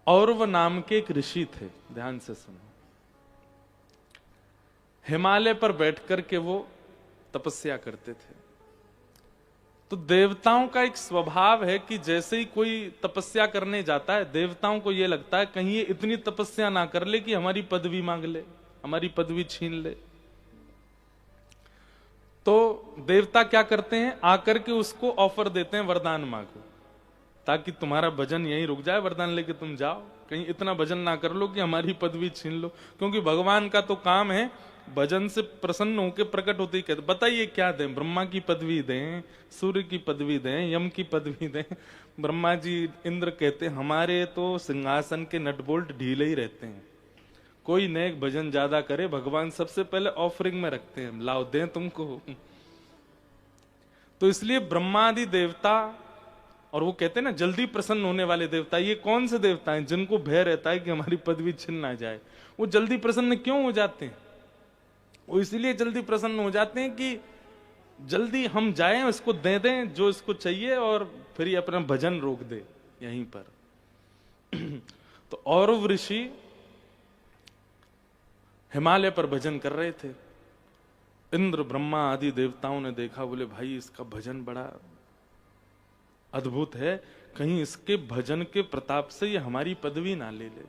औरव नाम के एक ऋषि थे, ध्यान से सुनो। हिमालय पर बैठकर के वो तपस्या करते थे। तो देवताओं का एक स्वभाव है कि जैसे ही कोई तपस्या करने जाता है, देवताओं को ये लगता है कहीं ये इतनी तपस्या ना कर ले कि हमारी पदवी मांग ले, हमारी पदवी छीन ले। तो देवता क्या करते हैं, आकर के उसको ऑफर देते हैं, वरदान मांगो ताकि तुम्हारा भजन यहीं रुक जाए, वरदान लेके तुम जाओ, कहीं इतना भजन ना कर लो कि हमारी पदवी छीन लो। क्योंकि भगवान का तो काम है भजन से प्रसन्न होकर प्रकट होते ही कहते, बताइए क्या दें, ब्रह्मा की पदवी दें, सूर्य की पदवी दें, यम की पदवी दें। ब्रह्मा जी इंद्र कहते हमारे तो सिंहासन के नट बोल्ट ढीले ही रहते हैं, कोई नेक भजन ज्यादा करे भगवान सबसे पहले ऑफरिंग में रखते हैं, लाओ दें तुमको। तो इसलिए ब्रह्मादि देवता, और वो कहते हैं ना जल्दी प्रसन्न होने वाले देवता, ये कौन से देवता हैं जिनको भय रहता है कि हमारी पदवी छिन ना जाए? वो जल्दी प्रसन्न क्यों हो जाते हैं? वो इसलिए जल्दी प्रसन्न हो जाते हैं कि जल्दी हम जाएं, उसको दे दें जो इसको चाहिए, और फिर ये अपना भजन रोक दे यहीं पर। तो औरव ऋषि हिमालय पर भजन कर रहे थे। इंद्र ब्रह्मा आदि देवताओं ने देखा, बोले भाई इसका भजन बड़ा अद्भुत है, कहीं इसके भजन के प्रताप से ये हमारी पदवी ना ले ले।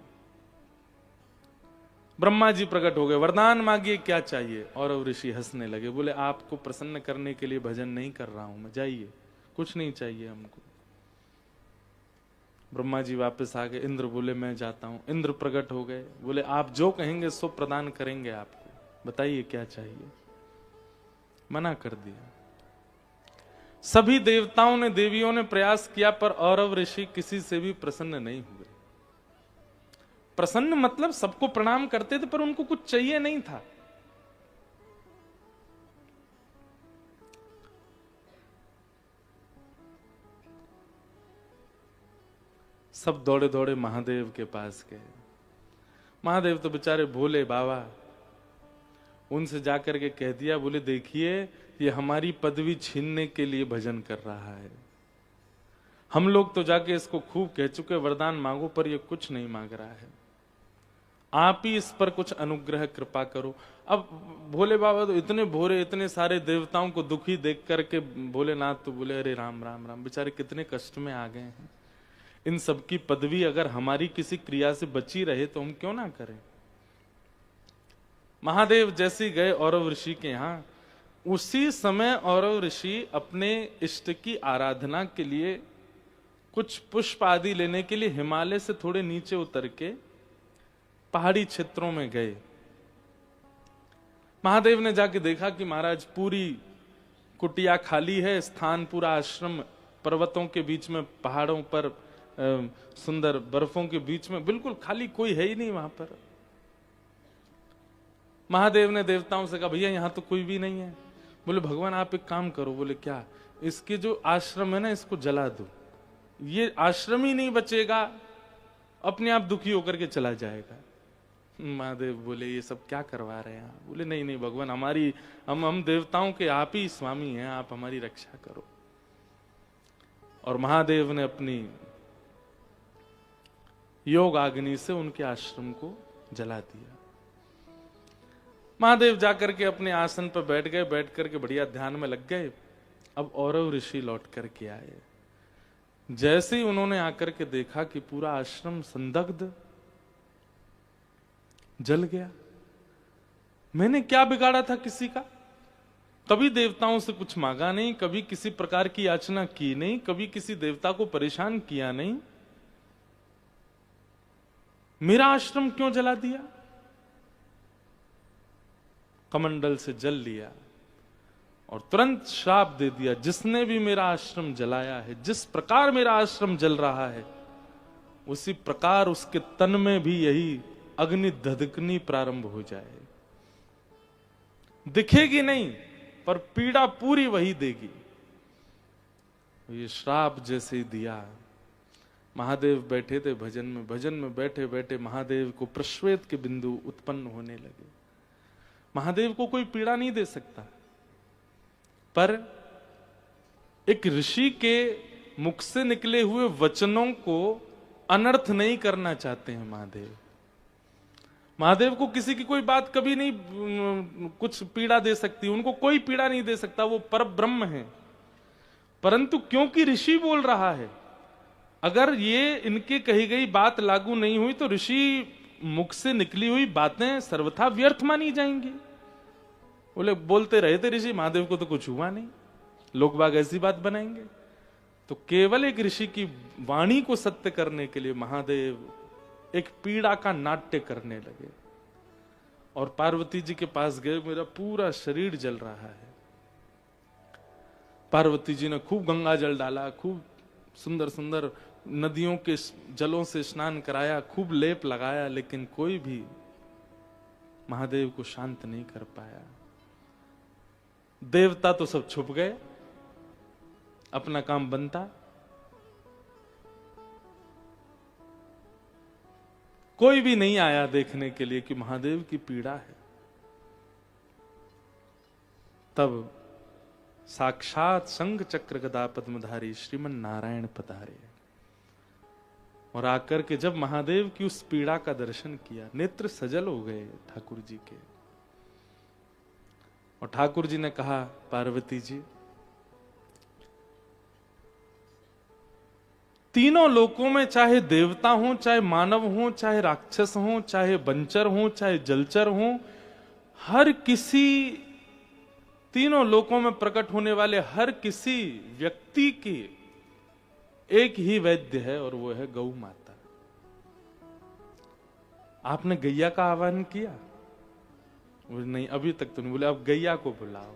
ब्रह्मा जी प्रकट हो गए, वरदान मांगिए क्या चाहिए? और ऋषि हंसने लगे, बोले आपको प्रसन्न करने के लिए भजन नहीं कर रहा हूं मैं, जाइए, कुछ नहीं चाहिए हमको। ब्रह्मा जी वापस आ गए, इंद्र बोले मैं जाता हूं। इंद्र प्रकट हो गए, बोले आप जो कहेंगे सो प्रदान करेंगे आपको, बताइए क्या चाहिए? मना कर दिया। सभी देवताओं ने, देवियों ने प्रयास किया, पर औरव ऋषि किसी से भी प्रसन्न नहीं हुए। प्रसन्न मतलब सबको प्रणाम करते थे, पर उनको कुछ चाहिए नहीं था। सब दौड़े दौड़े महादेव के पास गए। महादेव तो बेचारे भोले बाबा, उनसे जाकर के कह दिया, बोले देखिए ये हमारी पदवी छीनने के लिए भजन कर रहा है, हम लोग तो जाके इसको खूब कह चुके वरदान मांगो, पर ये कुछ नहीं मांग रहा है, आप ही इस पर कुछ अनुग्रह कृपा करो। अब भोले बाबा तो इतने भोरे, इतने सारे देवताओं को दुखी देख करके भोलेनाथ तो बोले अरे राम राम राम, बेचारे कितने कष्ट में आ गए हैं, इन सबकी पदवी अगर हमारी किसी क्रिया से बची रहे तो हम क्यों ना करें। महादेव जैसे गए औरव ऋषि के यहां, उसी समय औरव ऋषि अपने इष्ट की आराधना के लिए कुछ पुष्प आदि लेने के लिए हिमालय से थोड़े नीचे उतर के पहाड़ी क्षेत्रों में गए। महादेव ने जाके देखा कि महाराज पूरी कुटिया खाली है, स्थान पूरा आश्रम पर्वतों के बीच में, पहाड़ों पर सुंदर बर्फों के बीच में बिल्कुल खाली, कोई है ही नहीं वहां पर। महादेव ने देवताओं से कहा भैया यहां तो कोई भी नहीं है। बोले भगवान आप एक काम करो। बोले क्या? इसके जो आश्रम है ना इसको जला दो, ये आश्रम ही नहीं बचेगा, अपने आप दुखी होकर के चला जाएगा। महादेव बोले ये सब क्या करवा रहे हैं? बोले नहीं नहीं भगवान, हमारी हम देवताओं के आप ही स्वामी हैं, आप हमारी रक्षा करो। और महादेव ने अपनी योग अग्नि से उनके आश्रम को जला दिया। महादेव जाकर के अपने आसन पर बैठ गए, बैठ करके बढ़िया ध्यान में लग गए। अब औरव ऋषि लौट करके आए। जैसे ही उन्होंने आकर के देखा कि पूरा आश्रम संदग्ध, जल गया। मैंने क्या बिगाड़ा था किसी का? कभी देवताओं से कुछ मांगा नहीं, कभी किसी प्रकार की याचना की नहीं, कभी किसी देवता को परेशान किया नहीं, मेरा आश्रम क्यों जला दिया? कमंडल से जल लिया और तुरंत श्राप दे दिया, जिसने भी मेरा आश्रम जलाया है, जिस प्रकार मेरा आश्रम जल रहा है उसी प्रकार उसके तन में भी यही अग्नि धधकनी प्रारंभ हो जाए। दिखेगी नहीं पर पीड़ा पूरी वही देगी। ये श्राप जैसे ही दिया, महादेव बैठे थे भजन में, भजन में बैठे बैठे महादेव को प्रश्वेत के बिंदु उत्पन्न होने लगे। महादेव को कोई पीड़ा नहीं दे सकता, पर एक ऋषि के मुख से निकले हुए वचनों को अनर्थ नहीं करना चाहते हैं महादेव। महादेव को किसी की कोई बात कभी नहीं कुछ पीड़ा दे सकती, उनको कोई पीड़ा नहीं दे सकता, वो पर ब्रह्म है। परंतु क्योंकि ऋषि बोल रहा है, अगर ये इनके कही गई बात लागू नहीं हुई तो ऋषि मुख से निकली हुई बातें सर्वथा व्यर्थ मानी जाएंगी। बोले बोलते रहे थे ऋषि, महादेव को तो कुछ हुआ नहीं, लोग बाग ऐसी बात बनाएंगे। तो केवल एक ऋषि की वाणी को सत्य करने के लिए महादेव एक पीड़ा का नाट्य करने लगे और पार्वती जी के पास गए। मेरा पूरा शरीर जल रहा है। पार्वती जी ने खूब गंगा जल डाला, खूब सुंदर सुंदर नदियों के जलों से स्नान कराया, खूब लेप लगाया, लेकिन कोई भी महादेव को शांत नहीं कर पाया। देवता तो सब छुप गए, अपना काम बनता। कोई भी नहीं आया देखने के लिए कि महादेव की पीड़ा है। तब साक्षात शंख चक्र गदा पद्मधारी श्रीमन नारायण पधारे और आकर के जब महादेव की उस पीड़ा का दर्शन किया, नेत्र सजल हो गए ठाकुर जी के। और ठाकुर जी ने कहा, पार्वती जी, तीनों लोकों में चाहे देवता हो, चाहे मानव हो, चाहे राक्षस हो, चाहे बंचर हो, चाहे जलचर हो, हर किसी तीनों लोकों में प्रकट होने वाले हर किसी व्यक्ति की एक ही वैद्य है और वो है गौ माता। आपने गैया का आह्वान किया? नहीं, अभी तक तो नहीं। बोले अब गैया को बुलाओ।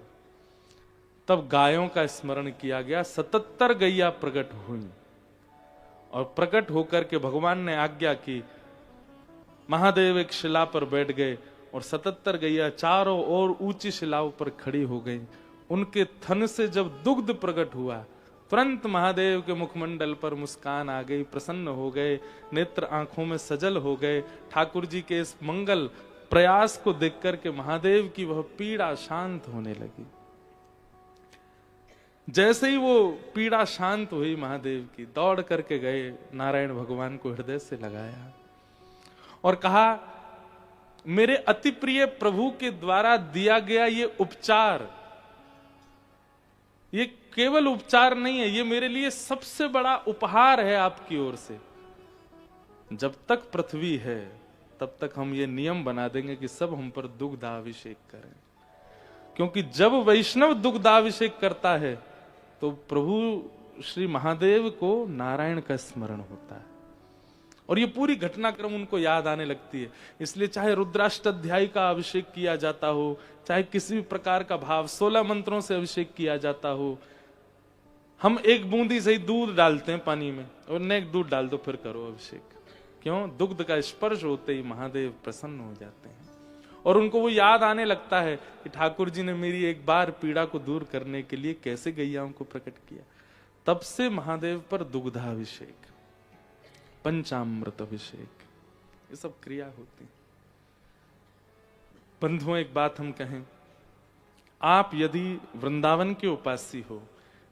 तब गायों का स्मरण किया गया। 77 गैया प्रकट हुई और प्रकट होकर के भगवान ने आज्ञा की। महादेव एक शिला पर बैठ गए और 77 गैया चारों ओर ऊंची शिलाओं पर खड़ी हो गई। उनके थन से जब दुग्ध प्रकट हुआ, तुरंत महादेव के मुखमंडल पर मुस्कान आ गई, प्रसन्न हो गए, नेत्र आंखों में सजल हो गए। ठाकुर जी के इस मंगल प्रयास को देख करके महादेव की वह पीड़ा शांत होने लगी। जैसे ही वो पीड़ा शांत हुई महादेव की, दौड़ करके गए, नारायण भगवान को हृदय से लगाया और कहा, मेरे अति प्रिय प्रभु के द्वारा दिया गया ये उपचार, ये केवल उपचार नहीं है, ये मेरे लिए सबसे बड़ा उपहार है आपकी ओर से। जब तक पृथ्वी है तब तक हम ये नियम बना देंगे कि सब हम पर दुग्धाभिषेक करें, क्योंकि जब वैष्णव दुग्धाभिषेक करता है तो प्रभु श्री महादेव को नारायण का स्मरण होता है और ये पूरी घटनाक्रम उनको याद आने लगती है। इसलिए चाहे रुद्राष्टाध्यायी का अभिषेक किया जाता हो, चाहे किसी भी प्रकार का भाव 16 मंत्रों से अभिषेक किया जाता हो, हम एक बूंदी से ही दूध डालते हैं पानी में और नेक दूध डाल दो, फिर करो अभिषेक। क्यों? दुग्ध का स्पर्श होते ही महादेव प्रसन्न हो जाते हैं और उनको वो याद आने लगता है कि ठाकुर जी ने मेरी एक बार पीड़ा को दूर करने के लिए कैसे गैयाओं को प्रकट किया। तब से महादेव पर दुग्धाभिषेक, पंचामृत अभिषेक, ये सब क्रिया होती है। बंधुओं, एक बात हम कहें, आप यदि वृंदावन के उपासी हो,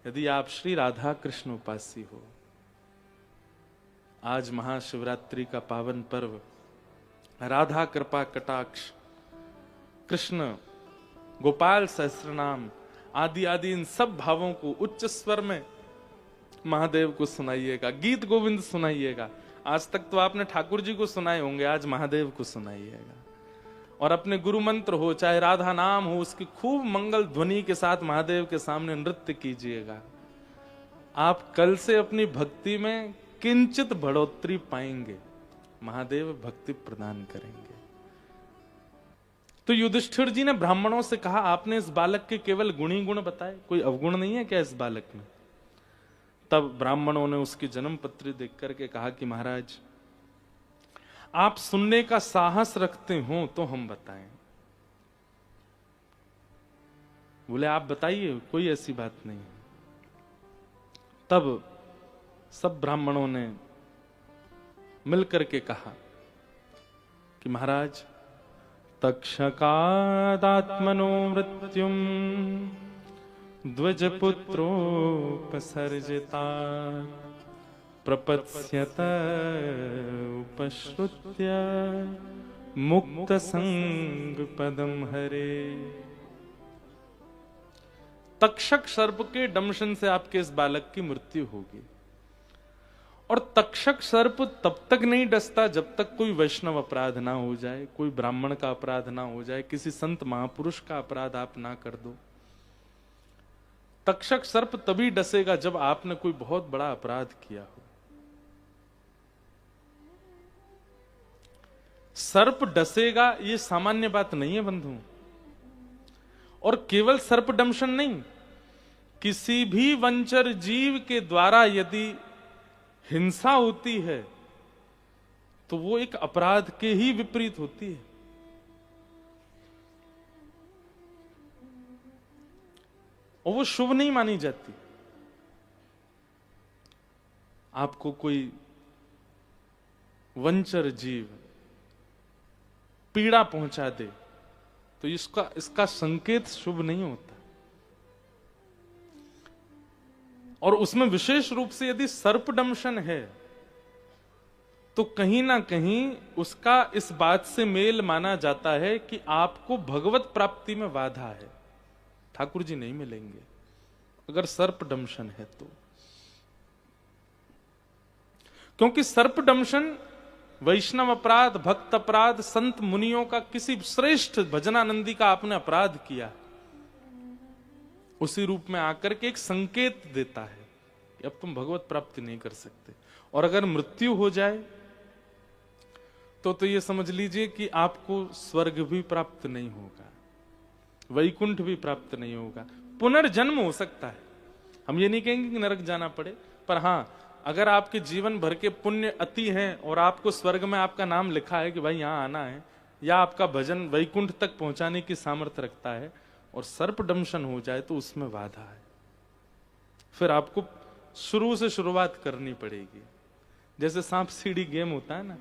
यदि आप श्री राधा कृष्ण उपासी हो, आज महाशिवरात्रि का पावन पर्व, राधा कृपा कटाक्ष, कृष्ण गोपाल सहस्रनाम आदि आदि इन सब भावों को उच्च स्वर में महादेव को सुनाइएगा, गीत गोविंद सुनाइएगा। आज तक तो आपने ठाकुर जी को सुनाए होंगे, आज महादेव को सुनाइएगा। और अपने गुरु मंत्र हो, चाहे राधा नाम हो, उसकी खूब मंगल ध्वनि के साथ महादेव के सामने नृत्य कीजिएगा। आप कल से अपनी भक्ति में किंचित बढ़ोतरी पाएंगे, महादेव भक्ति प्रदान करेंगे। तो युधिष्ठिर जी ने ब्राह्मणों से कहा, आपने इस बालक के केवल गुण ही गुण बताए, कोई अवगुण नहीं है क्या इस बालक में? तब ब्राह्मणों ने उसकी जन्म पत्री देख करके कहा कि महाराज, आप सुनने का साहस रखते हो तो हम बताएं। बोले आप बताइए, कोई ऐसी बात नहीं है। तब सब ब्राह्मणों ने मिलकर के कहा कि महाराज, तक्षकादात्मनो मृत्युम द्विजपुत्रोपसर्जिता प्रपत्स्यत उपश्रुत्य मुक्त संग पदम हरे। तक्षक सर्प के दंशन से आपके इस बालक की मृत्यु होगी। और तक्षक सर्प तब तक नहीं डसता जब तक कोई वैष्णव अपराध ना हो जाए, कोई ब्राह्मण का अपराध ना हो जाए, किसी संत महापुरुष का अपराध आप ना कर दो। तक्षक सर्प तभी डसेगा जब आपने कोई बहुत बड़ा अपराध किया हो। सर्प डसेगा ये सामान्य बात नहीं है बंधु। और केवल सर्प दंशन नहीं, किसी भी वंचर जीव के द्वारा यदि हिंसा होती है तो वो एक अपराध के ही विपरीत होती है। और वो शुभ नहीं मानी जाती। आपको कोई वंचर जीव पीड़ा पहुंचा दे तो इसका संकेत शुभ नहीं होता। और उसमें विशेष रूप से यदि सर्पदंशन है तो कहीं ना कहीं उसका इस बात से मेल माना जाता है कि आपको भगवत प्राप्ति में बाधा है, ठाकुर जी नहीं मिलेंगे अगर सर्पदंशन है तो। क्योंकि सर्पदंशन वैष्णव अपराध, भक्त अपराध, संत मुनियों का, किसी श्रेष्ठ भजनानंदी का आपने अपराध किया, उसी रूप में आकर के एक संकेत देता है कि अब तुम भगवत प्राप्ति नहीं कर सकते। और अगर मृत्यु हो जाए तो ये समझ लीजिए कि आपको स्वर्ग भी प्राप्त नहीं होगा, वैकुंठ भी प्राप्त नहीं होगा, पुनर्जन्म हो सकता है। हम ये नहीं कहेंगे कि नरक जाना पड़े, पर हां, अगर आपके जीवन भर के पुण्य अति हैं और आपको स्वर्ग में आपका नाम लिखा है कि भाई यहां आना है, या आपका भजन वैकुंठ तक पहुंचाने की सामर्थ्य रखता है, और सर्पदंशन हो जाए तो उसमें बाधा है, फिर आपको शुरू से शुरुआत करनी पड़ेगी। जैसे सांप सीढ़ी गेम होता है ना,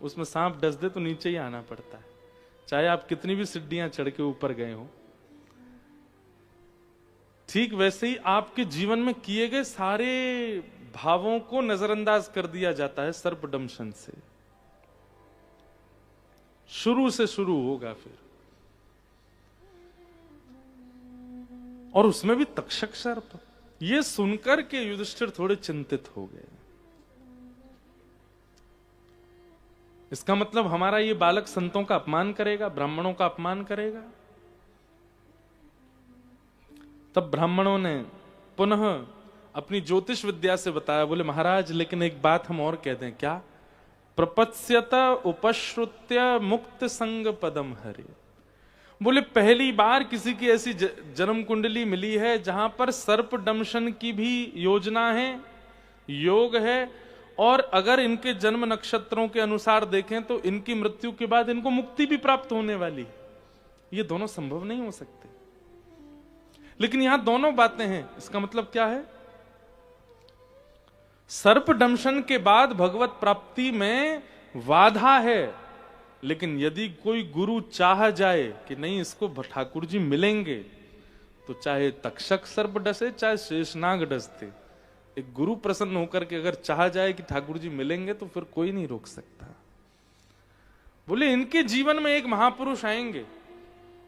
उसमें सांप डस दे तो नीचे ही आना पड़ता है, चाहे आप कितनी भी सीढ़ियां चढ़ के ऊपर गए हो। ठीक वैसे ही आपके जीवन में किए गए सारे भावों को नजरअंदाज कर दिया जाता है सर्पदंशन से। शुरू से शुरू होगा फिर। और उसमें भी तक्षक सर्प। ये सुनकर के युधिष्ठिर थोड़े चिंतित हो गए। इसका मतलब हमारा ये बालक संतों का अपमान करेगा, ब्राह्मणों का अपमान करेगा। तब ब्राह्मणों ने पुनः अपनी ज्योतिष विद्या से बताया, बोले महाराज लेकिन एक बात हम और कह दें। क्या? प्रपत्स्यत उपश्रुत्य मुक्त संग पदम हरे। बोले पहली बार किसी की ऐसी जन्म कुंडली मिली है जहां पर सर्पदंशन की भी योजना है, योग है, और अगर इनके जन्म नक्षत्रों के अनुसार देखें तो इनकी मृत्यु के बाद इनको मुक्ति भी प्राप्त होने वाली है। ये दोनों संभव नहीं हो सकते, लेकिन यहां दोनों बातें हैं। इसका मतलब क्या है? सर्पदंशन के बाद भगवत प्राप्ति में बाधा है, लेकिन यदि कोई गुरु चाह जाए कि नहीं इसको ठाकुर जी मिलेंगे, तो चाहे तक्षक सर्प डसे चाहे शेषनाग डसते, एक गुरु प्रसन्न होकर के अगर चाह जाए कि ठाकुर जी मिलेंगे तो फिर कोई नहीं रोक सकता। बोले इनके जीवन में एक महापुरुष आएंगे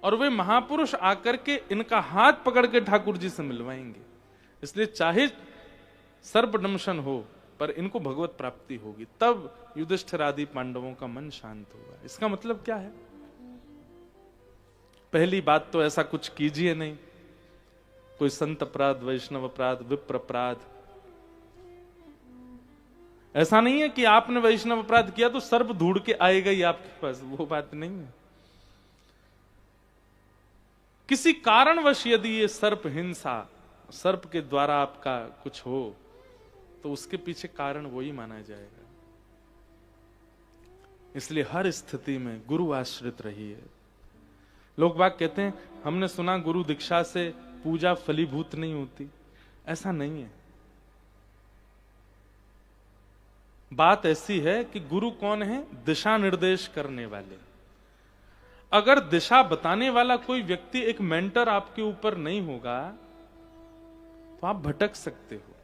और वे महापुरुष आकर के इनका हाथ पकड़ के ठाकुर जी से मिलवाएंगे। इसलिए चाहे सर्पदंशन हो पर इनको भगवत प्राप्ति होगी, तब युधिष्ठिर आदि पांडवों का मन शांत होगा। इसका मतलब क्या है? पहली बात तो ऐसा कुछ कीजिए नहीं, कोई संत अपराध, वैष्णव अपराध, विप्र अपराध। ऐसा नहीं है कि आपने वैष्णव अपराध किया तो सर्प ढूंढ के आएगा ही आपके पास, वो बात नहीं है। किसी कारणवश यदि ये सर्प हिंसा, सर्प के द्वारा आपका कुछ हो, तो उसके पीछे कारण वही माना जाएगा। इसलिए हर स्थिति में गुरु आश्रित रहिए। लोग बाग कहते हैं हमने सुना गुरु दीक्षा से पूजा फलीभूत नहीं होती। ऐसा नहीं है। बात ऐसी है कि गुरु कौन है? दिशा निर्देश करने वाले। अगर दिशा बताने वाला कोई व्यक्ति, एक मेंटर आपके ऊपर नहीं होगा तो आप भटक सकते हो।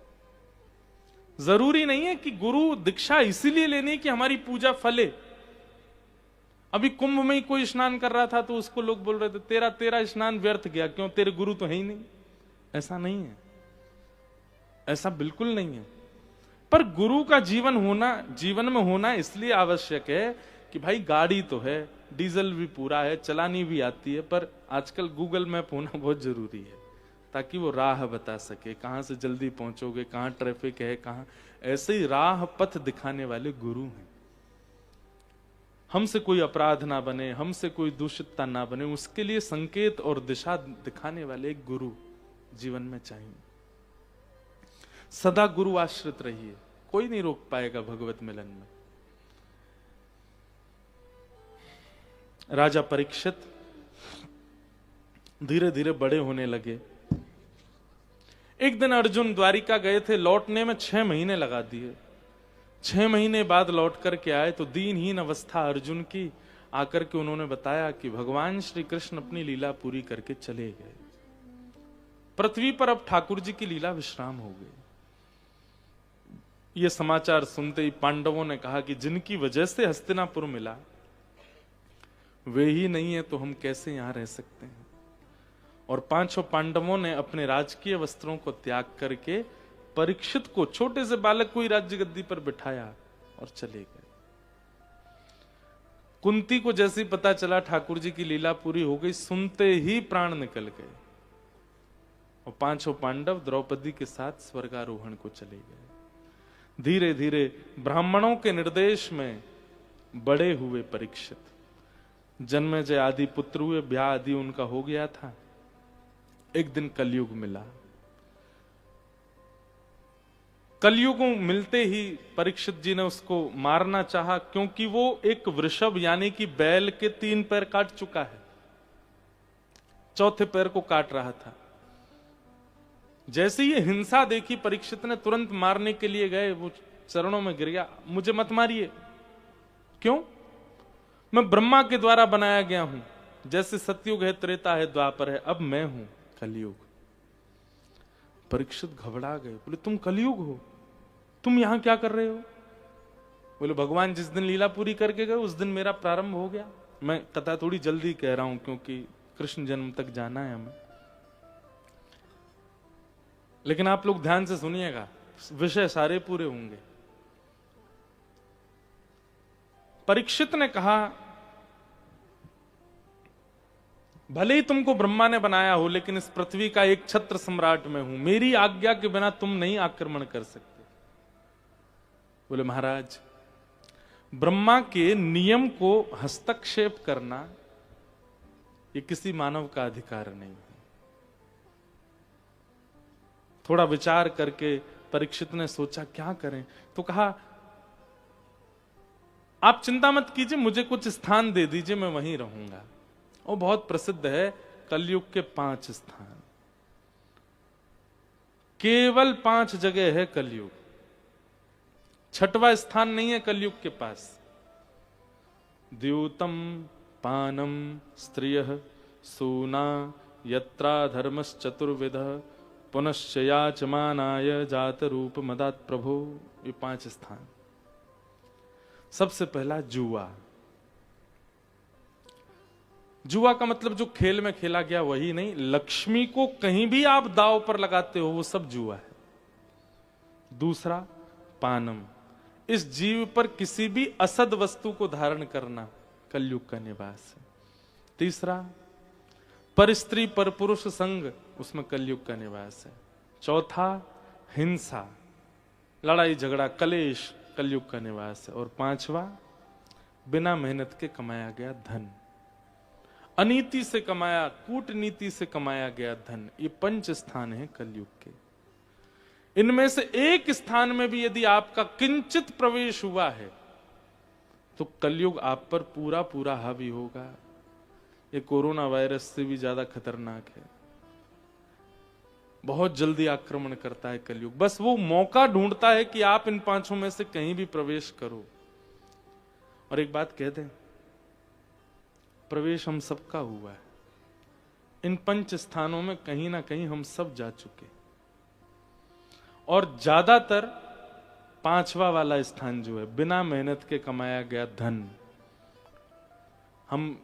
जरूरी नहीं है कि गुरु दीक्षा इसीलिए लेनी कि हमारी पूजा फले। अभी कुंभ में ही कोई स्नान कर रहा था तो उसको लोग बोल रहे थे तेरा तेरा स्नान व्यर्थ गया, क्यों? तेरे गुरु तो है ही नहीं। ऐसा नहीं है, ऐसा बिल्कुल नहीं है। पर गुरु का जीवन में होना इसलिए आवश्यक है कि भाई गाड़ी तो है, डीजल भी पूरा है, चलानी भी आती है, पर आजकल गूगल मैप होना बहुत जरूरी है ताकि वो राह बता सके, कहां से जल्दी पहुंचोगे, कहां ट्रैफिक है, कहां। ऐसे ही राह पथ दिखाने वाले गुरु हैं। हमसे कोई अपराध ना बने, हमसे कोई दूषितता ना बने, उसके लिए संकेत और दिशा दिखाने वाले एक गुरु जीवन में चाहिए। सदा गुरु आश्रित रहिए, कोई नहीं रोक पाएगा भगवत मिलन में। राजा परीक्षित धीरे धीरे बड़े होने लगे। एक दिन अर्जुन द्वारिका गए थे, लौटने में 6 महीने लगा दिए। 6 महीने बाद लौट करके आए तो दीनहीन अवस्था अर्जुन की। आकर के उन्होंने बताया कि भगवान श्री कृष्ण अपनी लीला पूरी करके चले गए। पृथ्वी पर अब ठाकुर जी की लीला विश्राम हो गई। यह समाचार सुनते ही पांडवों ने कहा कि जिनकी वजह से हस्तिनापुर मिला वे ही नहीं है तो हम कैसे यहां रह सकते हैं। और 5 पांडवों ने अपने राजकीय वस्त्रों को त्याग करके परीक्षित को, छोटे से बालक को ही राज्य गद्दी पर बिठाया और चले गए। कुंती को जैसे ही पता चला ठाकुर जी की लीला पूरी हो गई, सुनते ही प्राण निकल गए और 5 पांडव द्रौपदी के साथ स्वर्गारोहण को चले गए। धीरे धीरे ब्राह्मणों के निर्देश में बड़े हुए परीक्षित, जन्मेजय आदि पुत्र हुए, ब्याह आदि उनका हो गया था। एक दिन कलयुग मिला। कलयुग मिलते ही परीक्षित जी ने उसको मारना चाहा, क्योंकि वो एक वृषभ यानी कि बैल के 3 पैर काट चुका है, 4थे पैर को काट रहा था। जैसे ये हिंसा देखी परीक्षित ने तुरंत मारने के लिए गए, वो चरणों में गिर गया, मुझे मत मारिए। क्यों? मैं ब्रह्मा के द्वारा बनाया गया हूं। जैसे सतयुग है, त्रेता है, द्वापर है, अब मैं हूं कलयुग। परीक्षित घबरा गए, बोले तुम कलयुग हो, तुम यहां क्या कर रहे हो? बोले भगवान जिस दिन लीला पूरी करके गए उस दिन मेरा प्रारंभ हो गया। मैं कथा थोड़ी जल्दी कह रहा हूं क्योंकि कृष्ण जन्म तक जाना है हमें, लेकिन आप लोग ध्यान से सुनिएगा, विषय सारे पूरे होंगे। परीक्षित ने कहा भले ही तुमको ब्रह्मा ने बनाया हो, लेकिन इस पृथ्वी का एक छत्र सम्राट मैं हूं, मेरी आज्ञा के बिना तुम नहीं आक्रमण कर सकते। बोले महाराज, ब्रह्मा के नियम को हस्तक्षेप करना ये किसी मानव का अधिकार नहीं है। थोड़ा विचार करके परीक्षित ने सोचा क्या करें, तो कहा आप चिंता मत कीजिए, मुझे कुछ स्थान दे दीजिए, मैं वहीं रहूंगा। वो बहुत प्रसिद्ध है, कलयुग के 5 स्थान, केवल 5 जगह है कलयुग, 6वां स्थान नहीं है कलयुग के पास। द्यूतम पानम स्त्रियः सूना यत्रा धर्मश्चतुर्विध पुनश्च याचमानाय जात रूप मदात प्रभो। ये 5 स्थान। सबसे पहला जुआ। जुआ का मतलब जो खेल में खेला गया वही नहीं, लक्ष्मी को कहीं भी आप दांव पर लगाते हो वो सब जुआ है। दूसरा पानम, इस जीव पर किसी भी असद वस्तु को धारण करना कलयुग का निवास है। तीसरा पर स्त्री पर पुरुष संग, उसमें कलयुग का निवास है। चौथा हिंसा, लड़ाई झगड़ा कलेश, कलयुग का निवास है। और 5वां बिना मेहनत के कमाया गया धन, अनीति से कमाया, कूटनीति से कमाया गया धन। ये 5 स्थान है कलयुग के। इनमें से एक स्थान में भी यदि आपका किंचित प्रवेश हुआ है तो कलयुग आप पर पूरा पूरा हावी होगा। ये कोरोना वायरस से भी ज्यादा खतरनाक है, बहुत जल्दी आक्रमण करता है कलयुग। बस वो मौका ढूंढता है कि आप इन 5 में से कहीं भी प्रवेश करो। और एक बात कह दें, प्रवेश हम सबका हुआ है। इन 5 स्थानों में कहीं ना कहीं हम सब जा चुके, और ज्यादातर पांचवा वाला स्थान जो है, बिना मेहनत के कमाया गया धन। हम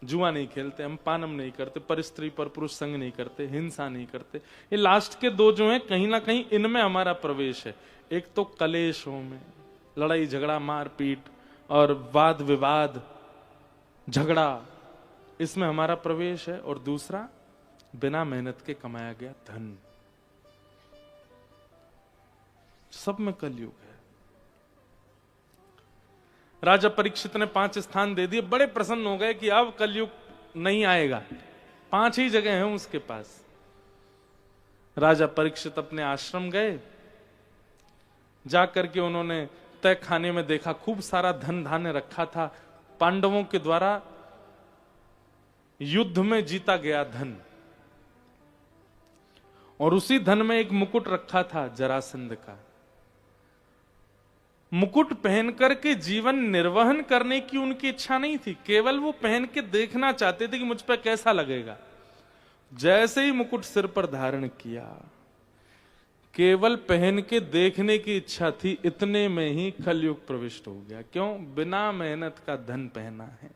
जुआ नहीं खेलते, हम पानम नहीं करते, पर स्त्री पर पुरुष संग नहीं करते, हिंसा नहीं करते। ये लास्ट के दो जो हैं कहीं ना कहीं इनमें हमारा प्रवेश है। एक तो कलेशों में, लड़ाई झगड़ा मारपीट और वाद विवाद झगड़ा, इसमें हमारा प्रवेश है। और दूसरा बिना मेहनत के कमाया गया धन, सब में कलयुग है। राजा परीक्षित ने 5 स्थान दे दिए, बड़े प्रसन्न हो गए कि अब कलयुग नहीं आएगा। 5 ही जगह हैं उसके पास। राजा परीक्षित अपने आश्रम गए, जाकर के उन्होंने तय खाने में देखा खूब सारा धन धान्य रखा था, पांडवों के द्वारा युद्ध में जीता गया धन। और उसी धन में एक मुकुट रखा था जरासंध का। मुकुट पहन करके जीवन निर्वहन करने की उनकी इच्छा नहीं थी, केवल वो पहन के देखना चाहते थे कि मुझ पर कैसा लगेगा। जैसे ही मुकुट सिर पर धारण किया, केवल पहन के देखने की इच्छा थी, इतने में ही कलयुग प्रविष्ट हो गया। क्यों? बिना मेहनत का धन पहना है।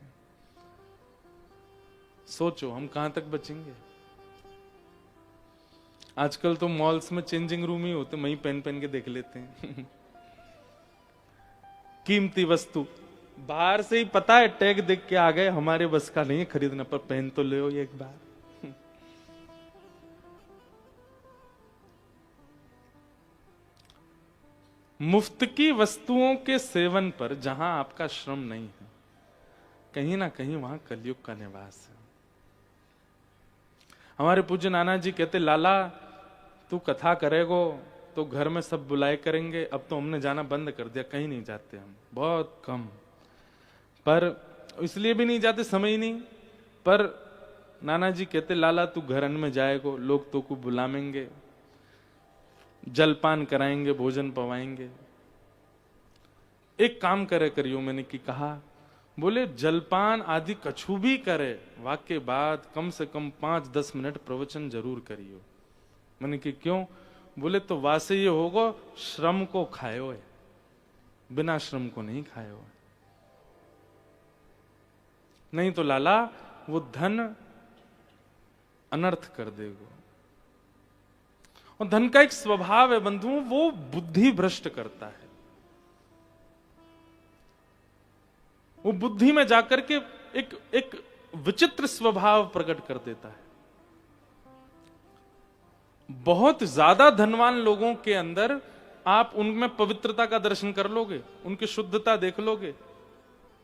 सोचो हम कहां तक बचेंगे। आजकल तो मॉल्स में चेंजिंग रूम ही होते, वहीं पहन पहन के देख लेते हैं। कीमती वस्तु बाहर से ही पता है, टैग देख के आ गए, हमारे बस का नहीं है खरीदना, पर पहन तो ले ये एक बार। मुफ्त की वस्तुओं के सेवन पर जहां आपका श्रम नहीं है, कहीं ना कहीं वहां कलयुग का निवास है। हमारे पूज्य नाना जी कहते, लाला तू कथा करेगो तो घर में सब बुलाए करेंगे। अब तो हमने जाना बंद कर दिया, कहीं नहीं जाते हम, बहुत कम। पर इसलिए भी नहीं जाते, समय ही नहीं। पर नाना जी कहते, लाला तू घरन में जाएगो, लोग तो को बुलाएंगे, जलपान कराएंगे, भोजन पवाएंगे। एक काम करे करियो, मैंने की कहा, बोले जलपान आदि कछु भी करे, वाक्य बाद कम से कम 5-10 मिनट प्रवचन जरूर करियो। मैंने कि क्यों? बोले तो वासे ये होगा, श्रम को खायो है, बिना श्रम को नहीं खायो है। नहीं तो लाला वो धन अनर्थ कर देगा। और धन का एक स्वभाव है बंधुओं, वो बुद्धि भ्रष्ट करता है। वो बुद्धि में जाकर के एक विचित्र स्वभाव प्रकट कर देता है। बहुत ज्यादा धनवान लोगों के अंदर आप उनमें पवित्रता का दर्शन कर लोगे, उनकी शुद्धता देख लोगे,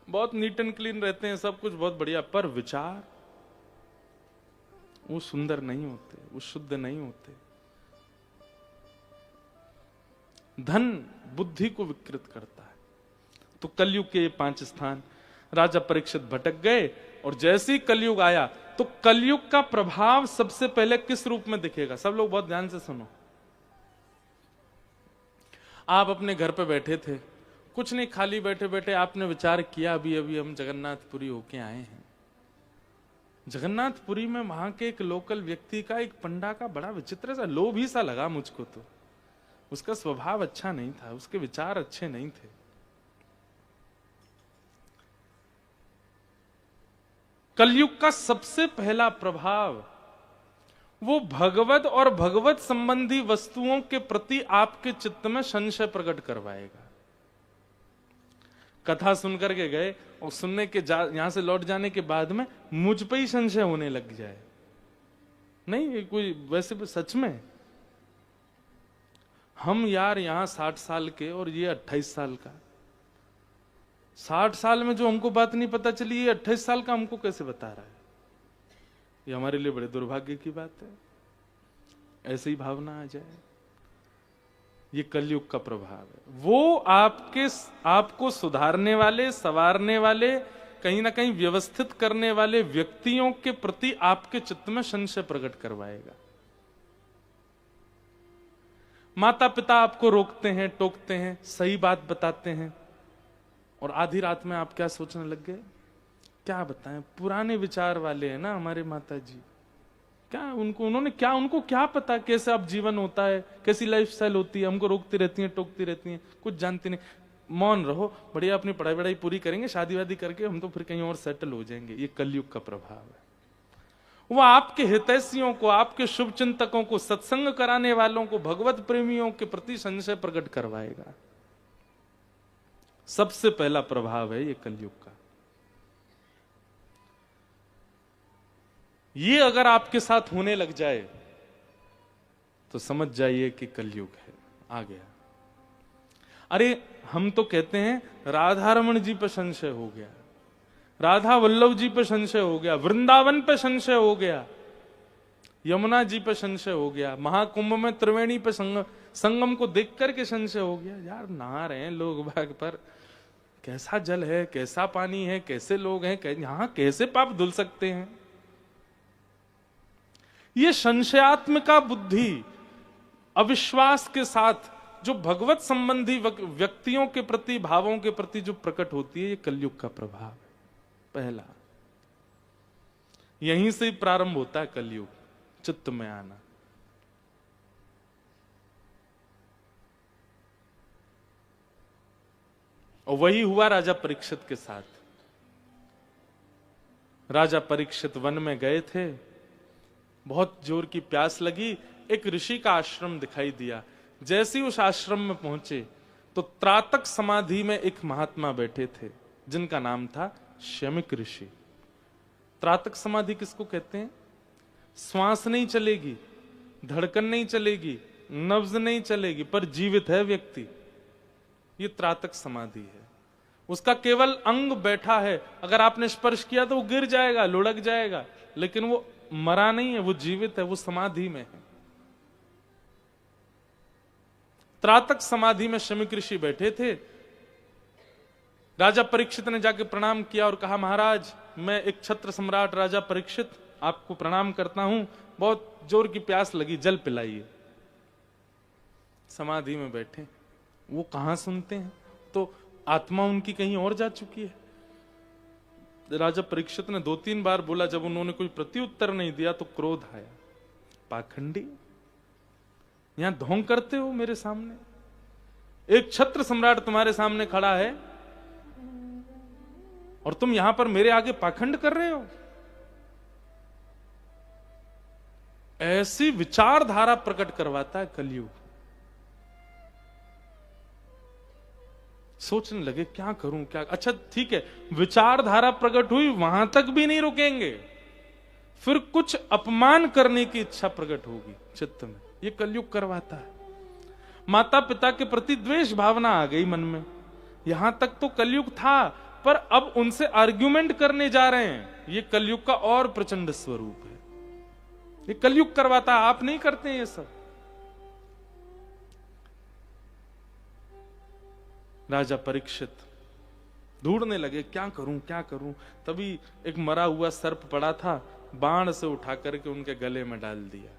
बहुत नीट एंड क्लीन रहते हैं, सब कुछ बहुत बढ़िया, पर विचार वो सुंदर नहीं होते, वो शुद्ध नहीं होते। धन बुद्धि को विकृत करता है। तो कलयुग के 5 स्थान, राजा परीक्षित भटक गए, और जैसे ही कलयुग आया तो कलयुग का प्रभाव सबसे पहले किस रूप में दिखेगा? सब लोग बहुत ध्यान से सुनो। आप अपने घर पे बैठे थे, कुछ नहीं, खाली बैठे बैठे आपने विचार किया, अभी अभी हम जगन्नाथपुरी होके आए हैं। जगन्नाथपुरी में वहां के एक लोकल व्यक्ति का, एक पंडा का बड़ा विचित्र सा लोभ ही सा लगा मुझको। तो उसका स्वभाव अच्छा नहीं था, उसके विचार अच्छे नहीं थे। कलयुग का सबसे पहला प्रभाव वो भगवत और भगवत संबंधी वस्तुओं के प्रति आपके चित्त में संशय प्रकट करवाएगा। कथा सुनकर के गए और सुनने के यहां से लौट जाने के बाद में मुझ पे ही संशय होने लग जाए, नहीं ये कोई वैसे भी सच में हम यार यहां 60 साल के और ये 28 साल का, 60 साल में जो हमको बात नहीं पता चली, ये 28 साल का हमको कैसे बता रहा है? ये हमारे लिए बड़े दुर्भाग्य की बात है। ऐसी ही भावना आ जाए, ये कलयुग का प्रभाव है। वो आपको सुधारने वाले, संवारने वाले, कहीं ना कहीं व्यवस्थित करने वाले व्यक्तियों के प्रति आपके चित्त में संशय प्रकट करवाएगा। माता पिता आपको रोकते हैं, टोकते हैं, सही बात बताते हैं, और आधी रात में आप क्या सोचने लग गए? क्या बताएं, पुराने विचार वाले हैं ना हमारे माता जी, क्या उनको क्या पता कैसे अब जीवन होता है, कैसी लाइफस्टाइल होती है। हमको रोकती रहती हैं, टोकती रहती हैं, कुछ जानती नहीं। मौन रहो, बढ़िया अपनी पढ़ाई वढ़ाई पूरी करेंगे, शादी वादी करके हम तो फिर कहीं और सेटल हो जाएंगे। ये कलयुग का प्रभाव है। वो आपके हितैषियों को, आपके शुभ चिंतकों को, सत्संग कराने वालों को, भगवत प्रेमियों के प्रति संशय प्रकट करवाएगा। सबसे पहला प्रभाव है ये कलयुग का। ये अगर आपके साथ होने लग जाए तो समझ जाइए कि कलयुग है, आ गया। अरे हम तो कहते हैं राधा रमण जी पर संशय हो गया, राधा वल्लभ जी पर संशय हो गया, वृंदावन पर संशय हो गया, यमुना जी पर संशय हो गया, महाकुंभ में त्रिवेणी पर संगम को देख करके संशय हो गया। यार नहा रहे हैं लोग बाग पर, कैसा जल है, कैसा पानी है, कैसे लोग हैं, यहां कैसे पाप धुल सकते हैं। ये संशयात्मिका बुद्धि अविश्वास के साथ जो भगवत संबंधी व्यक्तियों के प्रति, भावों के प्रति जो प्रकट होती है, ये कलयुग का प्रभाव है। पहला यहीं से ही प्रारंभ होता है कलयुग, चित्त में आना। और वही हुआ राजा परीक्षित के साथ। राजा परीक्षित वन में गए थे, बहुत जोर की प्यास लगी, एक ऋषि का आश्रम दिखाई दिया। जैसे ही उस आश्रम में पहुंचे तो त्रातक समाधि में एक महात्मा बैठे थे जिनका नाम था शमिक ऋषि। त्रातक समाधि किसको कहते हैं? श्वास नहीं चलेगी, धड़कन नहीं चलेगी, नब्ज नहीं चलेगी, पर जीवित है व्यक्ति, ये त्रातक समाधि है। उसका केवल अंग बैठा है, अगर आपने स्पर्श किया तो वो गिर जाएगा, लुढ़क जाएगा, लेकिन वो मरा नहीं है, वो जीवित है, वो समाधि में है। त्रातक समाधि में शमिक ऋषि बैठे थे। राजा परीक्षित ने जाके प्रणाम किया और कहा, महाराज मैं एक छत्र सम्राट राजा परीक्षित आपको प्रणाम करता हूं, बहुत जोर की प्यास लगी, जल पिलाइए। समाधि में बैठे, वो कहां सुनते हैं, तो आत्मा उनकी कहीं और जा चुकी है। राजा परीक्षित ने 2-3 बार बोला, जब उन्होंने कोई प्रत्युत्तर नहीं दिया तो क्रोध आया। पाखंडी, यहां ढोंग करते हो मेरे सामने, एक छत्र सम्राट तुम्हारे सामने खड़ा है और तुम यहां पर मेरे आगे पाखंड कर रहे हो। ऐसी विचारधारा प्रकट करवाता है कलयुग। सोचने लगे क्या करूं, क्या, अच्छा ठीक है, विचारधारा प्रकट हुई, वहां तक भी नहीं रुकेंगे, फिर कुछ अपमान करने की इच्छा प्रकट होगी चित्त में। ये कलयुग करवाता है। माता पिता के प्रति द्वेष भावना आ गई मन में। यहां तक तो कलयुग था, पर अब उनसे आर्ग्यूमेंट करने जा रहे हैं। ये कलयुग का और प्रचंड स्वरूप है। ये कलयुग करवाता है, आप नहीं करते हैं ये सब। राजा परीक्षित ढूंढने लगे, क्या करूं क्या करूं। तभी एक मरा हुआ सर्प पड़ा था, बाण से उठा करके उनके गले में डाल दिया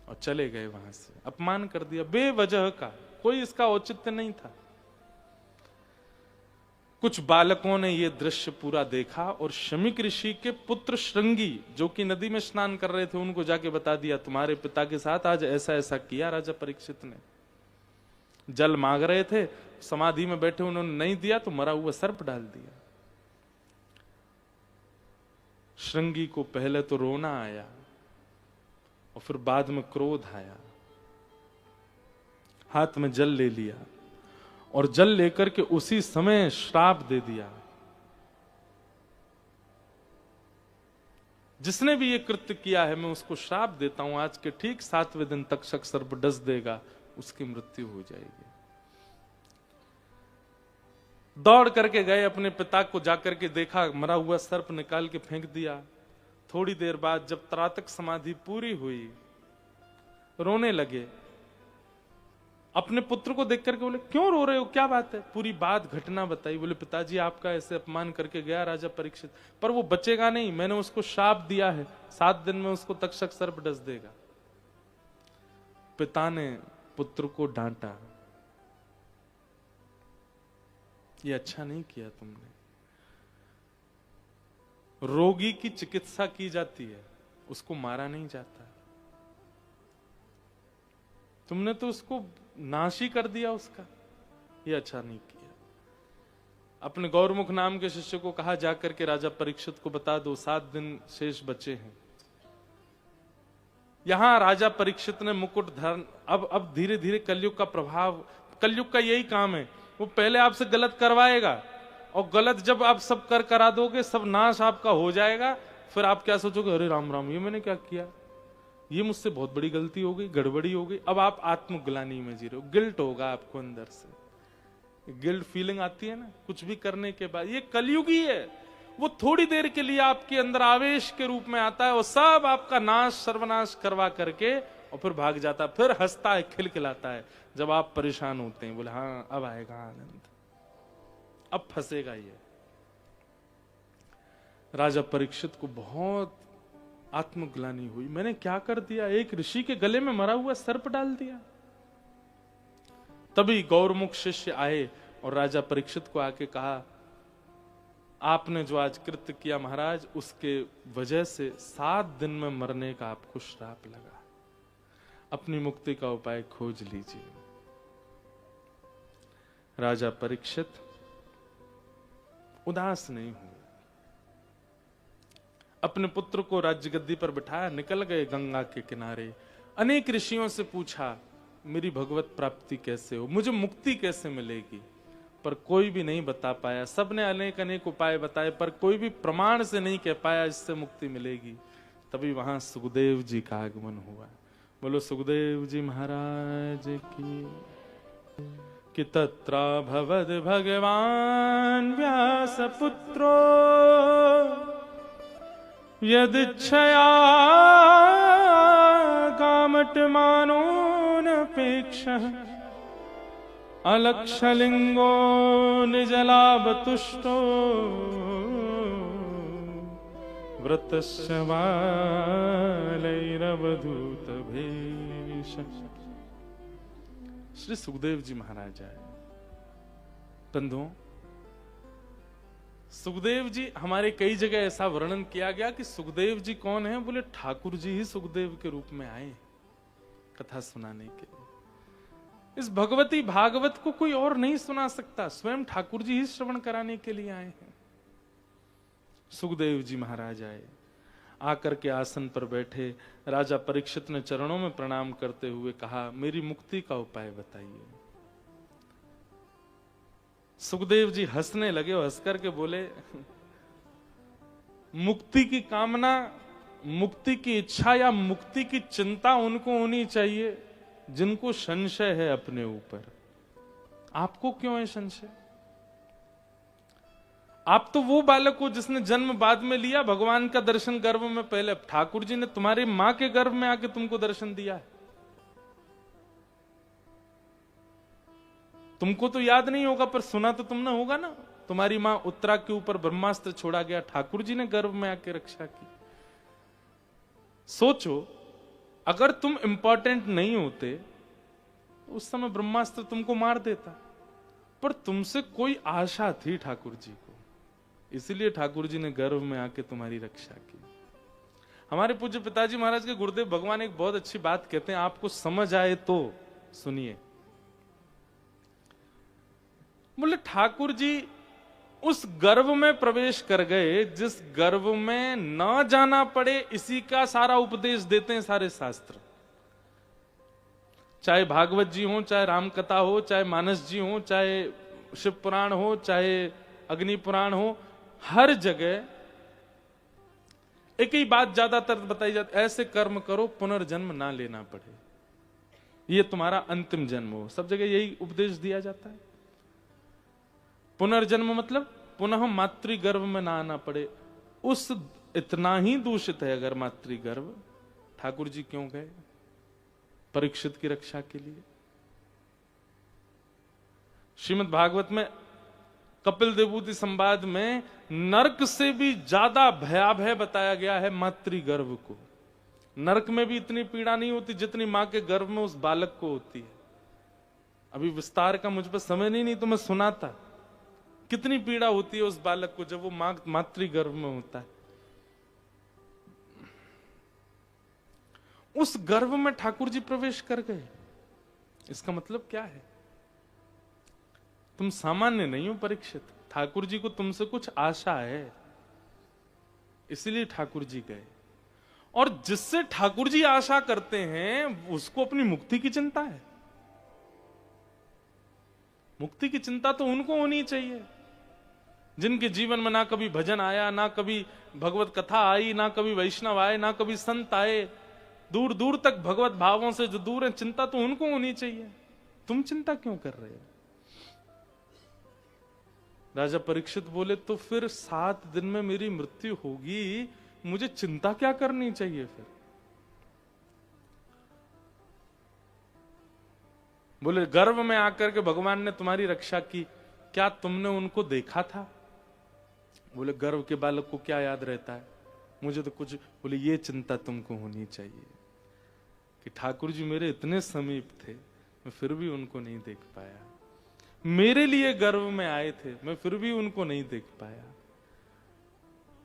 और चले गए वहां से। अपमान कर दिया बेवजह का, कोई इसका औचित्य नहीं था। कुछ बालकों ने यह दृश्य पूरा देखा और शमिक ऋषि के पुत्र श्रृंगी, जो कि नदी में स्नान कर रहे थे, उनको जाके बता दिया, तुम्हारे पिता के साथ आज ऐसा ऐसा किया राजा परीक्षित ने। जल मांग रहे थे, समाधि में बैठे, उन्होंने नहीं दिया तो मरा हुआ सर्प डाल दिया। श्रृंगी को पहले तो रोना आया और फिर बाद में क्रोध आया। हाथ में जल ले लिया और जल लेकर के उसी समय श्राप दे दिया। जिसने भी ये कृत्य किया है, मैं उसको श्राप देता हूं, आज के ठीक 7वें दिन तक्षक सर्प डस देगा, उसकी मृत्यु हो जाएगी। दौड़ करके गए, अपने पिता को जाकर के देखा, मरा हुआ सर्प निकाल के फेंक दिया। थोड़ी देर बाद जब त्रातक समाधि पूरी हुई, रोने लगे। अपने पुत्र को देख करके बोले, क्यों रो रहे हो, क्या बात है? पूरी बात घटना बताई। बोले, पिताजी आपका ऐसे अपमान करके गया राजा परीक्षित, पर वो बचेगा नहीं, मैंने उसको शाप दिया है, 7 दिन में उसको तक्षक सर्प डस देगा। पिता ने पुत्र को डांटा, ये अच्छा नहीं किया तुमने। रोगी की चिकित्सा की जाती है, उसको मारा नहीं जाता, तुमने तो उसको नाश ही कर दिया उसका, ये अच्छा नहीं किया। अपने गौरमुख नाम के शिष्य को कहा, जाकर के राजा परीक्षित को बता दो 7 दिन शेष बचे हैं। यहां राजा परीक्षित ने मुकुट धर, अब धीरे धीरे कलयुग का प्रभाव, कलयुग का यही काम है, वो पहले आपसे गलत करवाएगा और गलत जब आप सब करा दोगे, सब नाश आपका हो जाएगा, फिर आप क्या सोचोगे, अरे राम राम ये मैंने क्या किया, ये मुझसे बहुत बड़ी गलती हो गई, गड़बड़ी हो गई। अब आप आत्मग्लानि में जी रहे हो, गिल्ट होगा आपको अंदर से, गिल्ट फीलिंग आती है ना कुछ भी करने के बाद। ये कलयुगी है, वो थोड़ी देर के लिए आपके अंदर आवेश के रूप में आता है और सब आपका नाश सर्वनाश करवा करके और फिर भाग जाता है, फिर हंसता है, खिलखिलाता है जब आप परेशान होते हैं, बोले हाँ अब आएगा आनंद, अब फंसेगा ये। राजा परीक्षित को बहुत आत्मग्लानि हुई, मैंने क्या कर दिया, एक ऋषि के गले में मरा हुआ सर्प डाल दिया। तभी गौरमुख शिष्य आए और राजा परीक्षित को आके कहा, आपने जो आज कृत्य किया महाराज, उसके वजह से 7 दिन में मरने का आपको श्राप लगा, अपनी मुक्ति का उपाय खोज लीजिए। राजा परीक्षित उदास नहीं हुए, अपने पुत्र को राज्य गद्दी पर बिठाया, निकल गए गंगा के किनारे। अनेक ऋषियों से पूछा, मेरी भगवत प्राप्ति कैसे हो, मुझे मुक्ति कैसे मिलेगी, पर कोई भी नहीं बता पाया। सबने अनेक अनेक उपाय बताए, पर कोई भी प्रमाण से नहीं कह पाया इससे मुक्ति मिलेगी। तभी वहां सुखदेव जी का आगमन हुआ। बोलो सुखदेव जी महाराज की। कि तत्रा भवद भगवान व्यास पुत्रो यदिच्छया कामटमानोऽनपेक्षः अलक्षलिंगो निजलाभतुष्टो व्रतस्य बालैरवधूतभेषः। श्री सुखदेव जी महाराज आए। बंधुओं, सुखदेव जी, हमारे कई जगह ऐसा वर्णन किया गया कि सुखदेव जी कौन है, बोले ठाकुर जी ही सुखदेव के रूप में आए कथा सुनाने के लिए। इस भगवती भागवत को कोई और नहीं सुना सकता, स्वयं ठाकुर जी ही श्रवण कराने के लिए आए हैं। सुखदेव जी महाराज आए, आकर के आसन पर बैठे। राजा परीक्षित ने चरणों में प्रणाम करते हुए कहा, मेरी मुक्ति का उपाय बताइए। सुखदेव जी हंसने लगे और हंस करके बोले, मुक्ति की कामना, मुक्ति की इच्छा या मुक्ति की चिंता उनको होनी चाहिए जिनको संशय है अपने ऊपर। आपको क्यों है संशय? आप तो वो बालक हो जिसने जन्म बाद में लिया, भगवान का दर्शन गर्भ में पहले। ठाकुर जी ने तुम्हारे मां के गर्भ में आके तुमको दर्शन दिया है। तुमको तो याद नहीं होगा, पर सुना तो तुमने होगा ना। तुम्हारी मां उत्तरा के ऊपर ब्रह्मास्त्र छोड़ा गया, ठाकुर जी ने गर्भ में आके रक्षा की। सोचो, अगर तुम इंपॉर्टेंट नहीं होते उस समय ब्रह्मास्त्र तुमको मार देता, पर तुमसे कोई आशा थी ठाकुर जी को, इसलिए ठाकुर जी ने गर्भ में आके तुम्हारी रक्षा की। हमारे पूज्य पिताजी महाराज के गुरुदेव भगवान एक बहुत अच्छी बात कहते हैं, आपको समझ आए तो सुनिए। बोले ठाकुर जी उस गर्भ में प्रवेश कर गए जिस गर्भ में न जाना पड़े, इसी का सारा उपदेश देते हैं सारे शास्त्र। चाहे भागवत जी हो, चाहे राम कथा हो, चाहे मानस जी हो, चाहे शिव पुराण हो, चाहे अग्नि पुराण हो, हर जगह एक ही बात ज्यादातर बताई जाती, ऐसे कर्म करो पुनर्जन्म ना लेना पड़े, ये तुम्हारा अंतिम जन्म हो। सब जगह यही उपदेश दिया जाता है। पुनर्जन्म मतलब पुनः मातृगर्भ में ना आना पड़े। उस इतना ही दूषित है अगर मातृगर्भ, ठाकुर जी क्यों गए? परीक्षित की रक्षा के लिए। श्रीमद् भागवत में कपिल देवभूति संवाद में नरक से भी ज्यादा भयावह बताया गया है मातृगर्भ को। नरक में भी इतनी पीड़ा नहीं होती जितनी मां के गर्भ में उस बालक को होती है। अभी विस्तार का मुझ पर समय नहीं तो मैं सुनाता, कितनी पीड़ा होती है उस बालक को जब वो मातृगर्भ में होता है। उस गर्भ में ठाकुर जी प्रवेश कर गए। इसका मतलब क्या है? तुम सामान्य नहीं हो परीक्षित, ठाकुर जी को तुमसे कुछ आशा है, इसलिए ठाकुर जी गए। और जिससे ठाकुर जी आशा करते हैं उसको अपनी मुक्ति की चिंता है। मुक्ति की चिंता तो उनको होनी चाहिए जिनके जीवन में ना कभी भजन आया, ना कभी भगवत कथा आई, ना कभी वैष्णव आए, ना कभी संत आए, दूर दूर तक भगवत भावों से जो दूर है। चिंता तो उनको होनी चाहिए, तुम चिंता क्यों कर रहे हो? राजा परीक्षित बोले तो फिर 7 दिन में मेरी मृत्यु होगी, मुझे चिंता क्या करनी चाहिए फिर? बोले गर्भ में आकर के भगवान ने तुम्हारी रक्षा की, क्या तुमने उनको देखा था? बोले गर्भ के बालक को क्या याद रहता है, मुझे तो कुछ। बोले ये चिंता तुमको होनी चाहिए कि ठाकुर जी मेरे इतने समीप थे, मैं फिर भी उनको नहीं देख पाया। मेरे लिए गर्भ में आए थे, मैं फिर भी उनको नहीं देख पाया।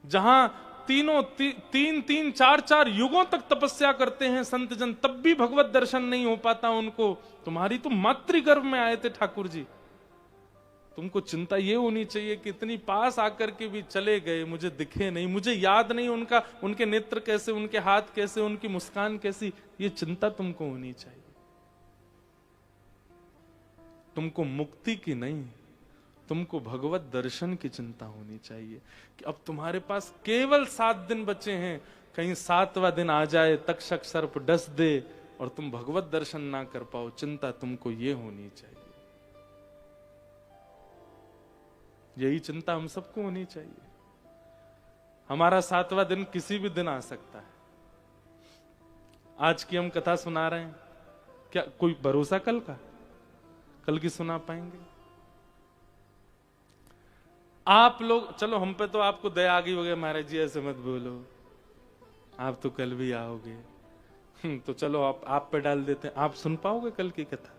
जहां तीन चार युगों तक तपस्या करते हैं संत जन, तब भी भगवत दर्शन नहीं हो पाता उनको। तुम्हारी तो मातृ गर्भ में आए थे ठाकुर जी। तुमको चिंता ये होनी चाहिए कि इतनी पास आकर के भी चले गए, मुझे दिखे नहीं, मुझे याद नहीं उनका, उनके नेत्र कैसे, उनके हाथ कैसे, उनकी मुस्कान कैसी। ये चिंता तुमको होनी चाहिए। तुमको मुक्ति की नहीं, तुमको भगवत दर्शन की चिंता होनी चाहिए कि अब तुम्हारे पास केवल 7 दिन बचे हैं, कहीं 7वां दिन आ जाए, तक्षक सर्प डस दे और तुम भगवत दर्शन ना कर पाओ। चिंता तुमको ये होनी चाहिए। यही चिंता हम सबको होनी चाहिए। हमारा 7वां दिन किसी भी दिन आ सकता है। आज की हम कथा सुना रहे हैं, क्या कोई भरोसा कल का? कल की सुना पाएंगे? आप लोग चलो, हम पे तो आपको दया आ गई होगी, महाराज जी ऐसे मत बोलो, आप तो कल भी आओगे। तो चलो आप पे डाल देते हैं, आप सुन पाओगे कल की कथा?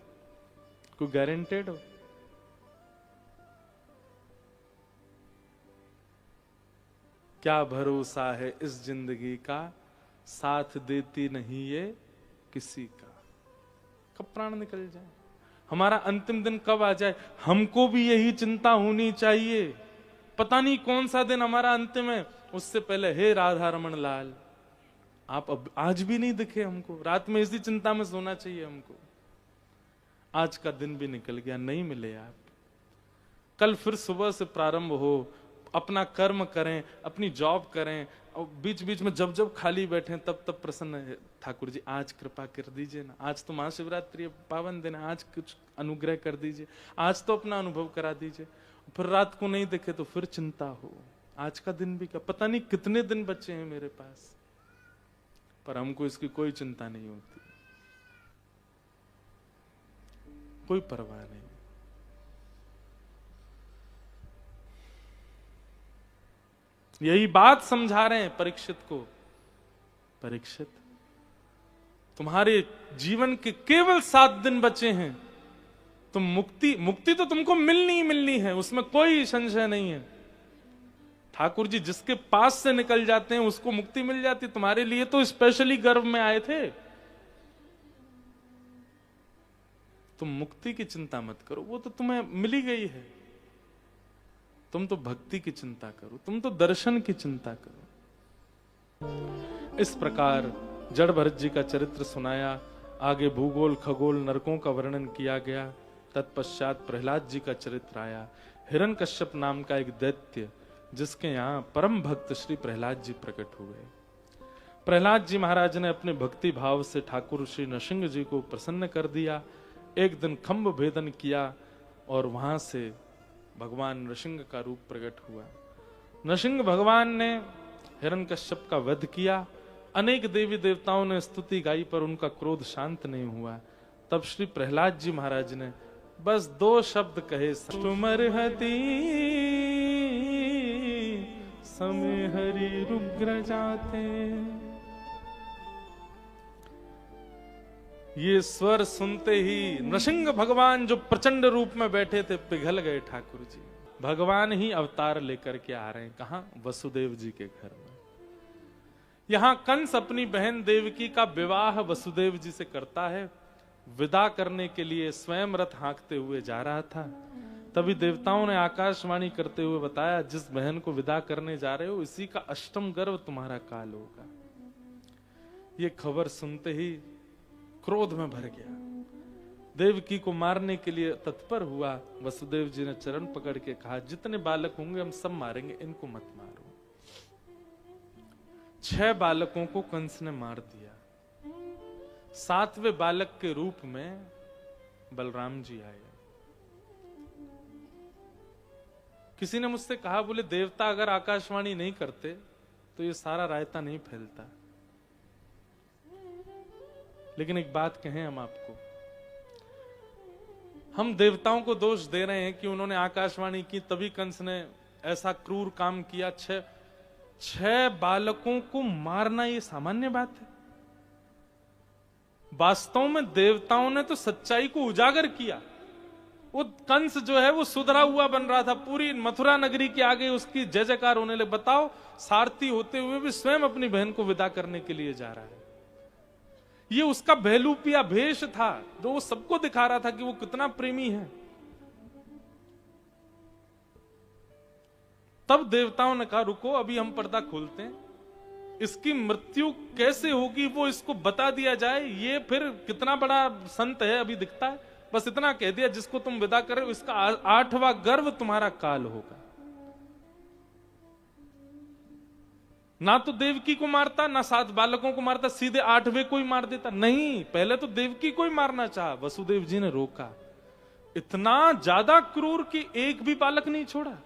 कोई गारंटेड हो? क्या भरोसा है इस जिंदगी का, साथ देती नहीं ये किसी का। कब प्राण निकल जाए, हमारा अंतिम दिन कब आ जाए, हमको भी यही चिंता होनी चाहिए। पता नहीं कौन सा दिन हमारा अंतिम है, उससे पहले हे राधा रमन लाल, आप अब आज भी नहीं दिखे हमको। रात में इसी चिंता में सोना चाहिए हमको। आज का दिन भी निकल गया, नहीं मिले आप। कल फिर सुबह से प्रारंभ हो, अपना कर्म करें, अपनी जॉब करें, और बीच बीच में जब जब खाली बैठे तब तब प्रसन्न है ठाकुर जी, आज कृपा कर दीजिए ना, आज तो महाशिवरात्रि पावन दिन है, आज कुछ अनुग्रह कर दीजिए, आज तो अपना अनुभव करा दीजिए। फिर रात को नहीं देखे तो फिर चिंता हो, आज का दिन भी क्या, पता नहीं कितने दिन बचे हैं मेरे पास। पर हमको इसकी कोई चिंता नहीं होती, कोई परवाह नहीं। यही बात समझा रहे हैं परीक्षित को। परीक्षित, तुम्हारे जीवन के केवल 7 दिन बचे हैं, तुम मुक्ति तो तुमको मिलनी ही मिलनी है, उसमें कोई संशय नहीं है। ठाकुर जी जिसके पास से निकल जाते हैं उसको मुक्ति मिल जाती। तुम्हारे लिए तो स्पेशली गर्भ में आए थे। तुम मुक्ति की चिंता मत करो, वो तो तुम्हें मिली गई है। तुम तो भक्ति की चिंता करो, तुम तो दर्शन की चिंता करो। इस प्रकार जड़ भरत जी का चरित्र सुनाया, आगे भूगोल खगोल नरकों का वर्णन किया गया। तत्पश्चात प्रहलाद जी का चरित्र आया। हिरण्यकश्यप नाम का एक दैत्य, जिसके यहाँ परम भक्त श्री प्रहलाद जी प्रकट हुए। प्रहलाद जी महाराज ने अपने भक्ति भाव से ठाकुर श्री नृसिंह जी को प्रसन्न कर दिया। एक दिन खंभ भेदन किया और वहां से भगवान नृसिंह का रूप प्रकट हुआ। नृसिंह भगवान ने हिरण्यकश्यप का वध किया। अनेक देवी देवताओं ने स्तुति गाई पर उनका क्रोध शांत नहीं हुआ। तब श्री प्रहलाद जी महाराज ने बस 2 शब्द कहे, सुमरहति समय हरि रुग्र जाते। ये स्वर सुनते ही नृसिंह भगवान जो प्रचंड रूप में बैठे थे पिघल गए। ठाकुर जी भगवान ही अवतार लेकर के आ रहे हैं, कहां? वसुदेव जी के घर में। यहां कंस अपनी बहन देवकी का विवाह वसुदेव जी से करता है। विदा करने के लिए स्वयं रथ हाँकते हुए जा रहा था, तभी देवताओं ने आकाशवाणी करते हुए बताया, जिस बहन को विदा करने जा रहे हो इसी का अष्टम गर्भ तुम्हारा काल होगा। ये खबर सुनते ही क्रोध में भर गया, देवकी को मारने के लिए तत्पर हुआ। वसुदेव जी ने चरण पकड़ के कहा, जितने बालक होंगे हम सब मारेंगे, इनको मत मारो। 6 बालकों को कंस ने मार दिया। 7वें बालक के रूप में बलराम जी आए। किसी ने मुझसे कहा, बोले देवता अगर आकाशवाणी नहीं करते तो ये सारा रायता नहीं फैलता। लेकिन एक बात कहें हम आपको, हम देवताओं को दोष दे रहे हैं कि उन्होंने आकाशवाणी की तभी कंस ने ऐसा क्रूर काम किया। 6 बालकों को मारना ये सामान्य बात है। वास्तव में देवताओं ने तो सच्चाई को उजागर किया। वो कंस जो है वो सुधरा हुआ बन रहा था, पूरी मथुरा नगरी के आगे उसकी जय जयकार होने लगे। बताओ, सारथी होते हुए भी स्वयं अपनी बहन को विदा करने के लिए जा रहा है। ये उसका बहलूपिया भेष था जो वो सबको दिखा रहा था कि वो कितना प्रेमी है। तब देवताओं ने कहा, रुको अभी हम पर्दा खोलते हैं, इसकी मृत्यु कैसे होगी वो इसको बता दिया जाए। ये फिर कितना बड़ा संत है अभी दिखता है। बस इतना कह दिया, जिसको तुम विदा कर रहे हो इसका 8वां गर्भ तुम्हारा काल होगा। ना तो देवकी को मारता, ना 7 बालकों को मारता, सीधे 8वें को ही मार देता। नहीं, पहले तो देवकी को ही मारना चाहा, वसुदेव जी ने रोका। इतना ज्यादा क्रूर कि एक भी बालक नहीं छोड़ा।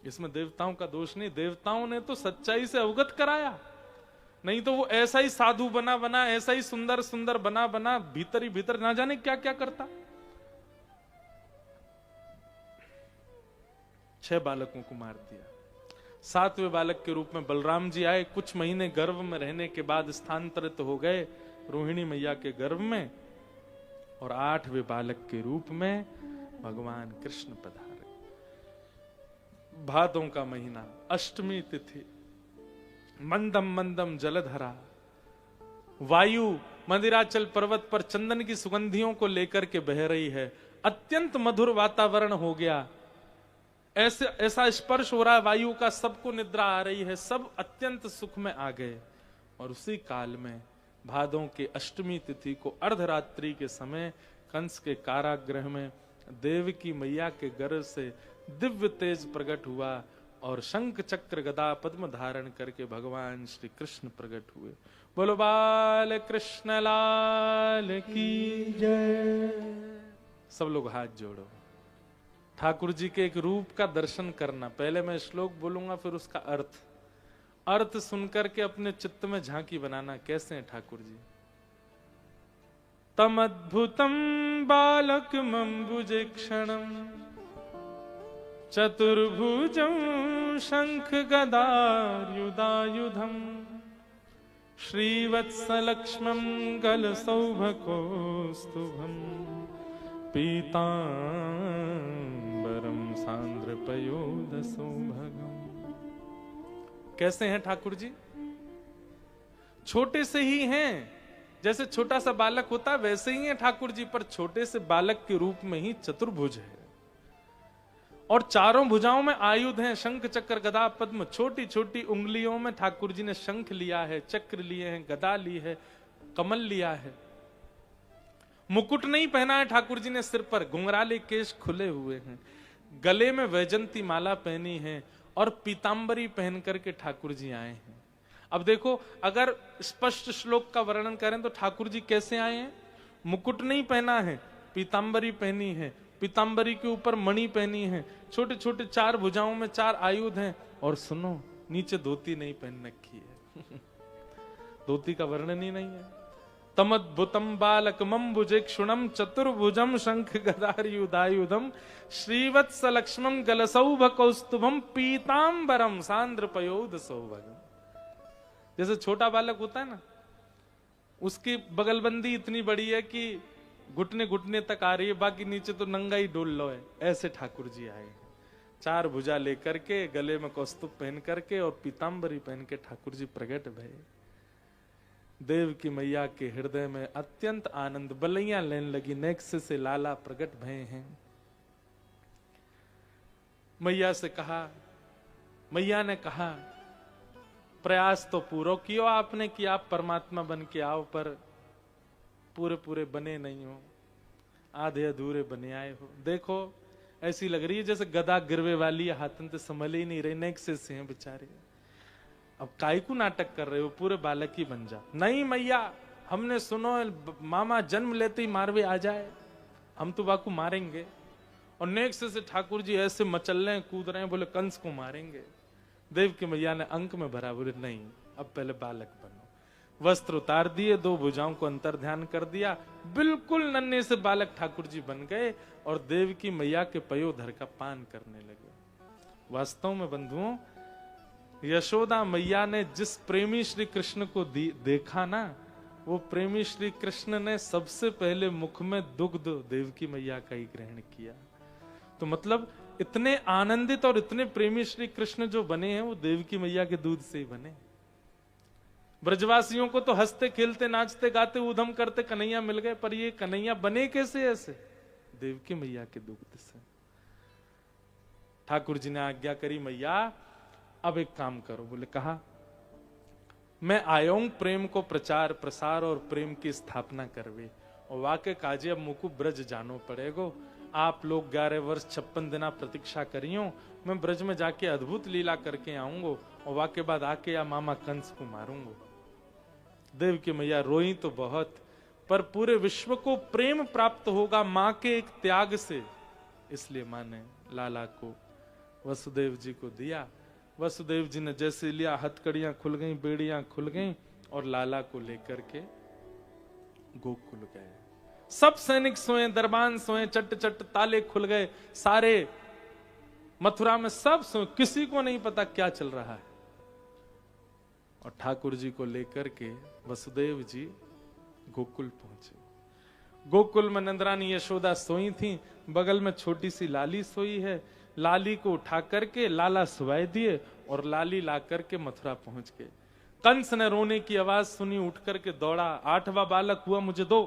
इसमें देवताओं का दोष नहीं, देवताओं ने तो सच्चाई से अवगत कराया। नहीं तो वो ऐसा ही साधु बना बना, ऐसा ही सुंदर सुंदर बना बना भीतर ही भीतर ना जाने क्या क्या करता। 6 बालकों को मार दिया। 7वें बालक के रूप में बलराम जी आए। कुछ महीने गर्भ में रहने के बाद स्थानांतरित हो गए रोहिणी मैया के गर्भ में, और 8वें बालक के रूप में भगवान कृष्ण पधारे। भादों का महीना, अष्टमी तिथि, मंदम मंदम जलधरा, वायु मंदिराचल पर्वत पर चंदन की सुगंधियों को लेकर के बह रही है। अत्यंत मधुर वातावरण हो गया। ऐसा स्पर्श हो रहा है वायु का, सबको निद्रा आ रही है, सब अत्यंत सुख में आ गए। और उसी काल में भादों के अष्टमी तिथि को अर्धरात्रि के समय कंस के कारागृह में देवकी मैया के गर्भ से दिव्य तेज प्रकट हुआ और शंख चक्र गदा पद्म धारण करके भगवान श्री कृष्ण प्रकट हुए। बोलो बाल कृष्ण लाल की जय। सब लोग हाथ जोड़ो। ठाकुर जी के एक रूप का दर्शन करना। पहले मैं श्लोक बोलूंगा, फिर उसका अर्थ सुनकर के अपने चित्त में झांकी बनाना, कैसे हैं ठाकुर जी। तम अद्भुतम बालकमंबुजे क्षणम चतुर्भुजं शंख गदायुधायुधम श्रीवत्सलक्ष्मं गलसौभकोस्तुभं पीतांबरम सांद्रपयोदसौभगम। कैसे हैं ठाकुर जी? छोटे से ही हैं, जैसे छोटा सा बालक होता है वैसे ही हैं ठाकुर जी, पर छोटे से बालक के रूप में ही चतुर्भुज है और चारों भुजाओं में आयुध हैं, शंख चक्र गदा पद्म। छोटी छोटी उंगलियों में ठाकुर जी ने शंख लिया है, चक्र लिए हैं, गदा ली है, कमल लिया है। मुकुट नहीं पहना है ठाकुर जी ने सिर पर, घुंघराले केश खुले हुए हैं, गले में वैजंती माला पहनी है और पीतांबरी पहन करके ठाकुर जी आए हैं। अब देखो, अगर स्पष्ट श्लोक का वर्णन करें तो ठाकुर जी कैसे आए हैं? मुकुट नहीं पहना है, पीतांबरी पहनी है, पीतांबरी के ऊपर मणि पहनी है, छोटे छोटे 4 भुजाओं में 4 आयुध हैं, और सुनो नीचे धोती नहीं पहन रखी है। धोती का वर्णन ही नहीं है। तमद्भुतम बालकमंबुजे क्षुणम चतुर्भुजम शंख गदायुधायुधम श्रीवत्सलक्ष्मं गलसौभकौस्तुभम पीतांबरम सांद्रपयोद सौभगम। जैसे छोटा बालक होता है ना, उसकी बगलबंदी इतनी बड़ी है कि घुटने घुटने तक आ रही है, बाकी नीचे तो नंगा ही डोल लो है। ऐसे ठाकुर जी आए हैं। 4 भुजा लेकर के, गले में कौस्तुभ पहन करके और पीतांबरी पहन के ठाकुर जी प्रकट भये। देव की मैया के हृदय में अत्यंत आनंद, बलैया लेने लगी, नेक्स्ट से लाला प्रकट भये हैं। मैया से कहा, मैया ने कहा प्रयास तो पूरा कियो आपने कि आप परमात्मा बन के आओ, पर पूरे पूरे बने नहीं हो, आधे अधूरे बने आए हो। देखो ऐसी लग रही है जैसे गदा गिरवे वाली, हाथन तो संभल ही नहीं रहे, नेक्स्ट से हैं बेचारे। अब काय को नाटक कर रहे हो, पूरे बालक ही बन जा। नहीं मैया, हमने सुनो मामा जन्म लेते ही मारवे आ जाए, हम तो बाकू मारेंगे। और नेक्स्ट से ठाकुर जी ऐसे मचल रहे हैं, कूद रहे हैं, बोले कंस को मारेंगे। देव की मैया ने अंक में भरा, बोले नहीं, अब पहले बालक बनो। वस्त्र उतार दिए, 2 भुजाओं को अंतर ध्यान कर दिया, बिल्कुल नन्हे से बालक ठाकुर जी बन गए और देव की मैया के पयोधर का पान करने लगे। वास्तव में बंधुओं, यशोदा मैया ने जिस प्रेमी श्री कृष्ण को देखा ना, वो प्रेमी श्री कृष्ण ने सबसे पहले मुख में दुग्ध देव की मैया का ही ग्रहण किया। तो मतलब इतने आनंदित और इतने प्रेमी श्री कृष्ण जो बने हैं, वो देव की मैया के दूध से ही बने। ब्रजवासियों को तो हंसते खेलते नाचते गाते ऊधम करते कन्हैया मिल गए, पर ये कन्हैया बने कैसे ऐसे? देव की मैया के दूध से। ठाकुर जी ने आज्ञा करी, मैया अब एक काम करो। बोले कहा, मैं आया हूं प्रेम को प्रचार प्रसार और प्रेम की स्थापना करवे, और वाके काजे अब मुकु ब्रज जानो पड़ेगो। आप लोग 11 वर्ष 56 दिना प्रतीक्षा करियो, मैं ब्रज में जाके अद्भुत लीला करके आऊंगा, और वाके बाद आके या मामा कंस को मारूंगा। देव की मैया रोई तो बहुत, पर पूरे विश्व को प्रेम प्राप्त होगा मां के एक त्याग से, इसलिए मां ने लाला को वसुदेव जी को दिया। वसुदेव जी ने जैसे लिया, हथकड़ियां खुल गई, बेड़ियां खुल गई, और लाला को लेकर के गोकुल गए। सब सैनिक सोए, दरबान सोए, चट चट ताले खुल गए, सारे मथुरा में सब सोए, किसी को नहीं पता क्या चल रहा है। और ठाकुर जी को लेकर के वसुदेव जी गोकुल पहुंचे। गोकुल में नंदरानी यशोदा सोई थी, बगल में छोटी सी लाली सोई है। लाली को उठा करके लाला सुवाए दिए, और लाली ला करके मथुरा पहुंच गए। कंस ने रोने की आवाज सुनी, उठ करके दौड़ा, 8वां बालक हुआ, मुझे दो।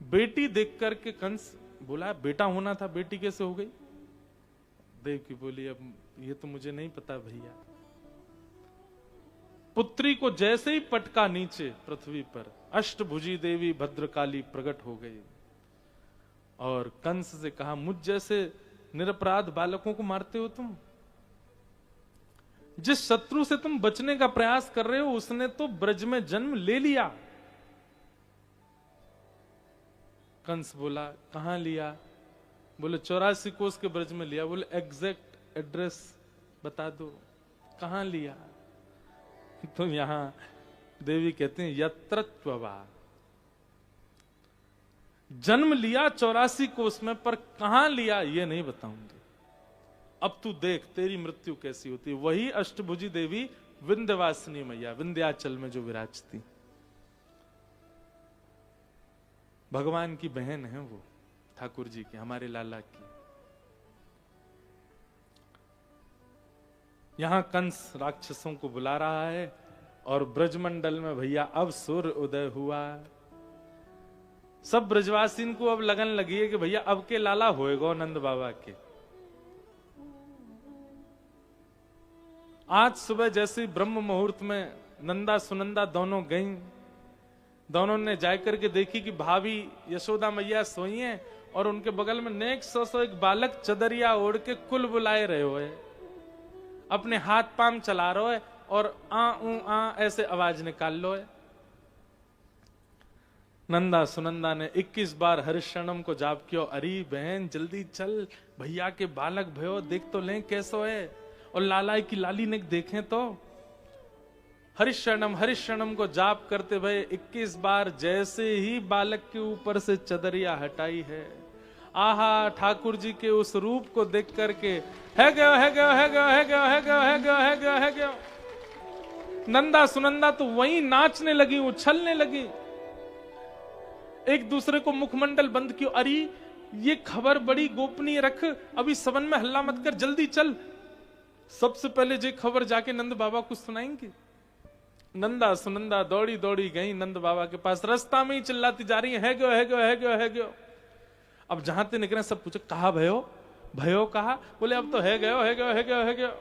बेटी देख करके कंस बोला, बेटा होना था, बेटी कैसे हो गई? देव की बोली, अब ये तो मुझे नहीं पता भैया। पुत्री को जैसे ही पटका नीचे पृथ्वी पर, अष्टभुजी देवी भद्रकाली प्रकट हो गई, और कंस से कहा, मुझ जैसे निरपराध बालकों को मारते हो तुम? जिस शत्रु से तुम बचने का प्रयास कर रहे हो, उसने तो ब्रज में जन्म ले लिया। कंस बोला, कहां लिया? बोले 84 कोस के ब्रज में लिया। बोले एग्जैक्ट एड्रेस बता दो, कहां लिया? तो यहां देवी कहते हैं, यत्र त्ववा, जन्म लिया 84 कोस में, पर कहां लिया ये नहीं बताऊंगी। अब तू देख तेरी मृत्यु कैसी होती है। वही अष्टभुजी देवी विंध्यवासिनी मैया, विंध्याचल में जो विराजती, भगवान की बहन है वो, ठाकुर जी की, हमारे लाला की। यहां कंस राक्षसों को बुला रहा है, और ब्रजमंडल में भैया अब सूर्य उदय हुआ। सब ब्रजवासिन को अब लगन लगी है कि भैया अब के लाला होएगा नंद बाबा के। आज सुबह जैसे ब्रह्म मुहूर्त में नंदा सुनंदा दोनों गईं, दोनों ने जाकर के देखी कि भाभी यशोदा मैया सोई हैं, और उनके बगल में नेक्स्ट एक बालक चदरिया ओढ़ के कुल बुलाए रहे हुए, अपने हाथ पाम चला रहे है, और आ ऐसे आवाज निकाल लो है। नंदा सुनंदा ने 21 बार हरिशरणम को जाप किया, अरे बहन जल्दी चल, भैया के बालक भयो, देख तो लें कैसो है। और लाला की लाली ने देखें तो हरिशरणम को जाप करते भये 21 बार, जैसे ही बालक के ऊपर से चदरिया हटाई है, आहा ठाकुर जी के उस रूप को देख करके है गयो है गयो है गयो है गयो है गयो है गयो है गयो है गयो। नंदा सुनंदा तो वहीं नाचने लगी, उछलने लगी, एक दूसरे को मुखमंडल बंद किया। अरे ये खबर बड़ी गोपनीय रख, अभी सवन में हल्ला मत कर, जल्दी चल, सबसे पहले ये खबर जाके नंद बाबा को सुनाएंगे। नंदा सुनंदा दौड़ी दौड़ी गई नंद बाबा के पास, रास्ता में ही चिल्लाती जा रही है गयो है गयो है गयो है गयो। अब जहां ते निकले सब पूछे कहा भयो, भयो कहा, बोले अब तो है गयो है गयो है गयो है गयो।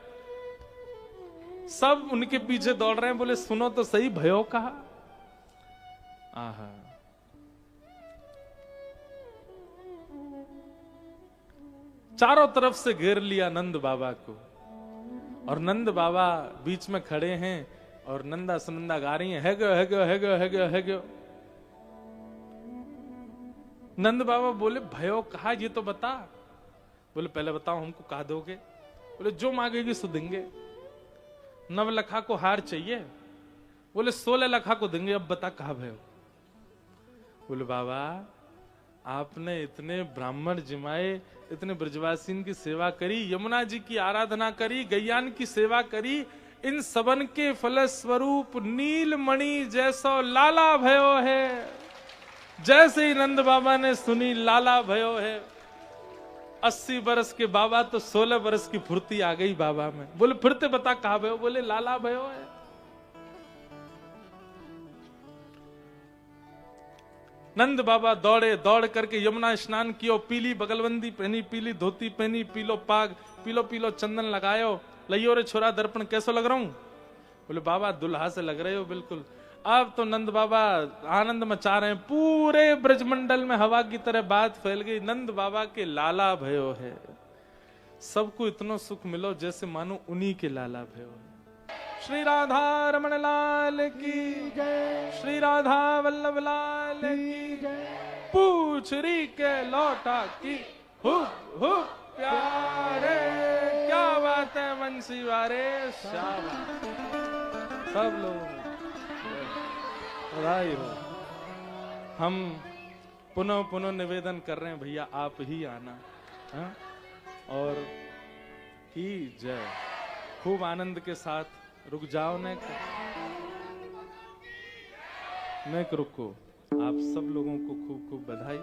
सब उनके पीछे दौड़ रहे हैं, बोले सुनो तो सही, भयो कहा। आहा, चारों तरफ से घेर लिया नंद बाबा को, और नंद बाबा बीच में खड़े हैं और नंदा सुनंदा गा रही है गयो है गयो है गयो है गयो है गयो। नंद बाबा बोले भयो कहा ये तो बता। बोले पहले बताओ हमको कहा दोगे। बोले जो मांगेगी सो देंगे। 9 लखा को हार चाहिए। बोले 16 लखा को देंगे, अब बता कहा भयो। बोले बाबा आपने इतने ब्राह्मण जिमाए, इतने ब्रजवासीन की सेवा करी, यमुना जी की आराधना करी, गैयान की सेवा करी, इन सबन के फलस्वरूप नीलमणि जैसो लाला भयो है। जैसे ही नंद बाबा ने सुनी लाला भयो है, 80 बरस के बाबा तो 16 बरस की फुर्ती आ गई बाबा में। बोले फिर ते बता कहा भयो। बोले लाला भयो है। नंद बाबा दौड़े, दौड़ करके यमुना स्नान कियो, पीली बगलबंदी पहनी, पीली धोती पहनी, पीलो पाग, पीलो पीलो चंदन लगायो, लियो रे छोरा दर्पण कैसो लग रहा हूं। बोले बाबा दुल्हा से लग रहे हो बिल्कुल। अब तो नंद बाबा आनंद मचा रहे हैं, पूरे ब्रजमंडल में हवा की तरह बात फैल गई, नंद बाबा के लाला भयो है। सबको इतना सुख मिलो जैसे मानो उन्हीं के लाला भयो है। श्री राधा रमण लाल की जय, श्री राधा वल्लभ लाल की जय। पूछ री के लौटा की हुक हुक प्यारे, क्या बात है बंसी वारे। सब लोग बधाई हो। हम पुनः पुनः निवेदन कर रहे हैं भैया आप ही आना, हा? और की जय। खूब आनंद के साथ रुक जाओ, नेक रुको। आप सब लोगों को खूब खूब बधाई।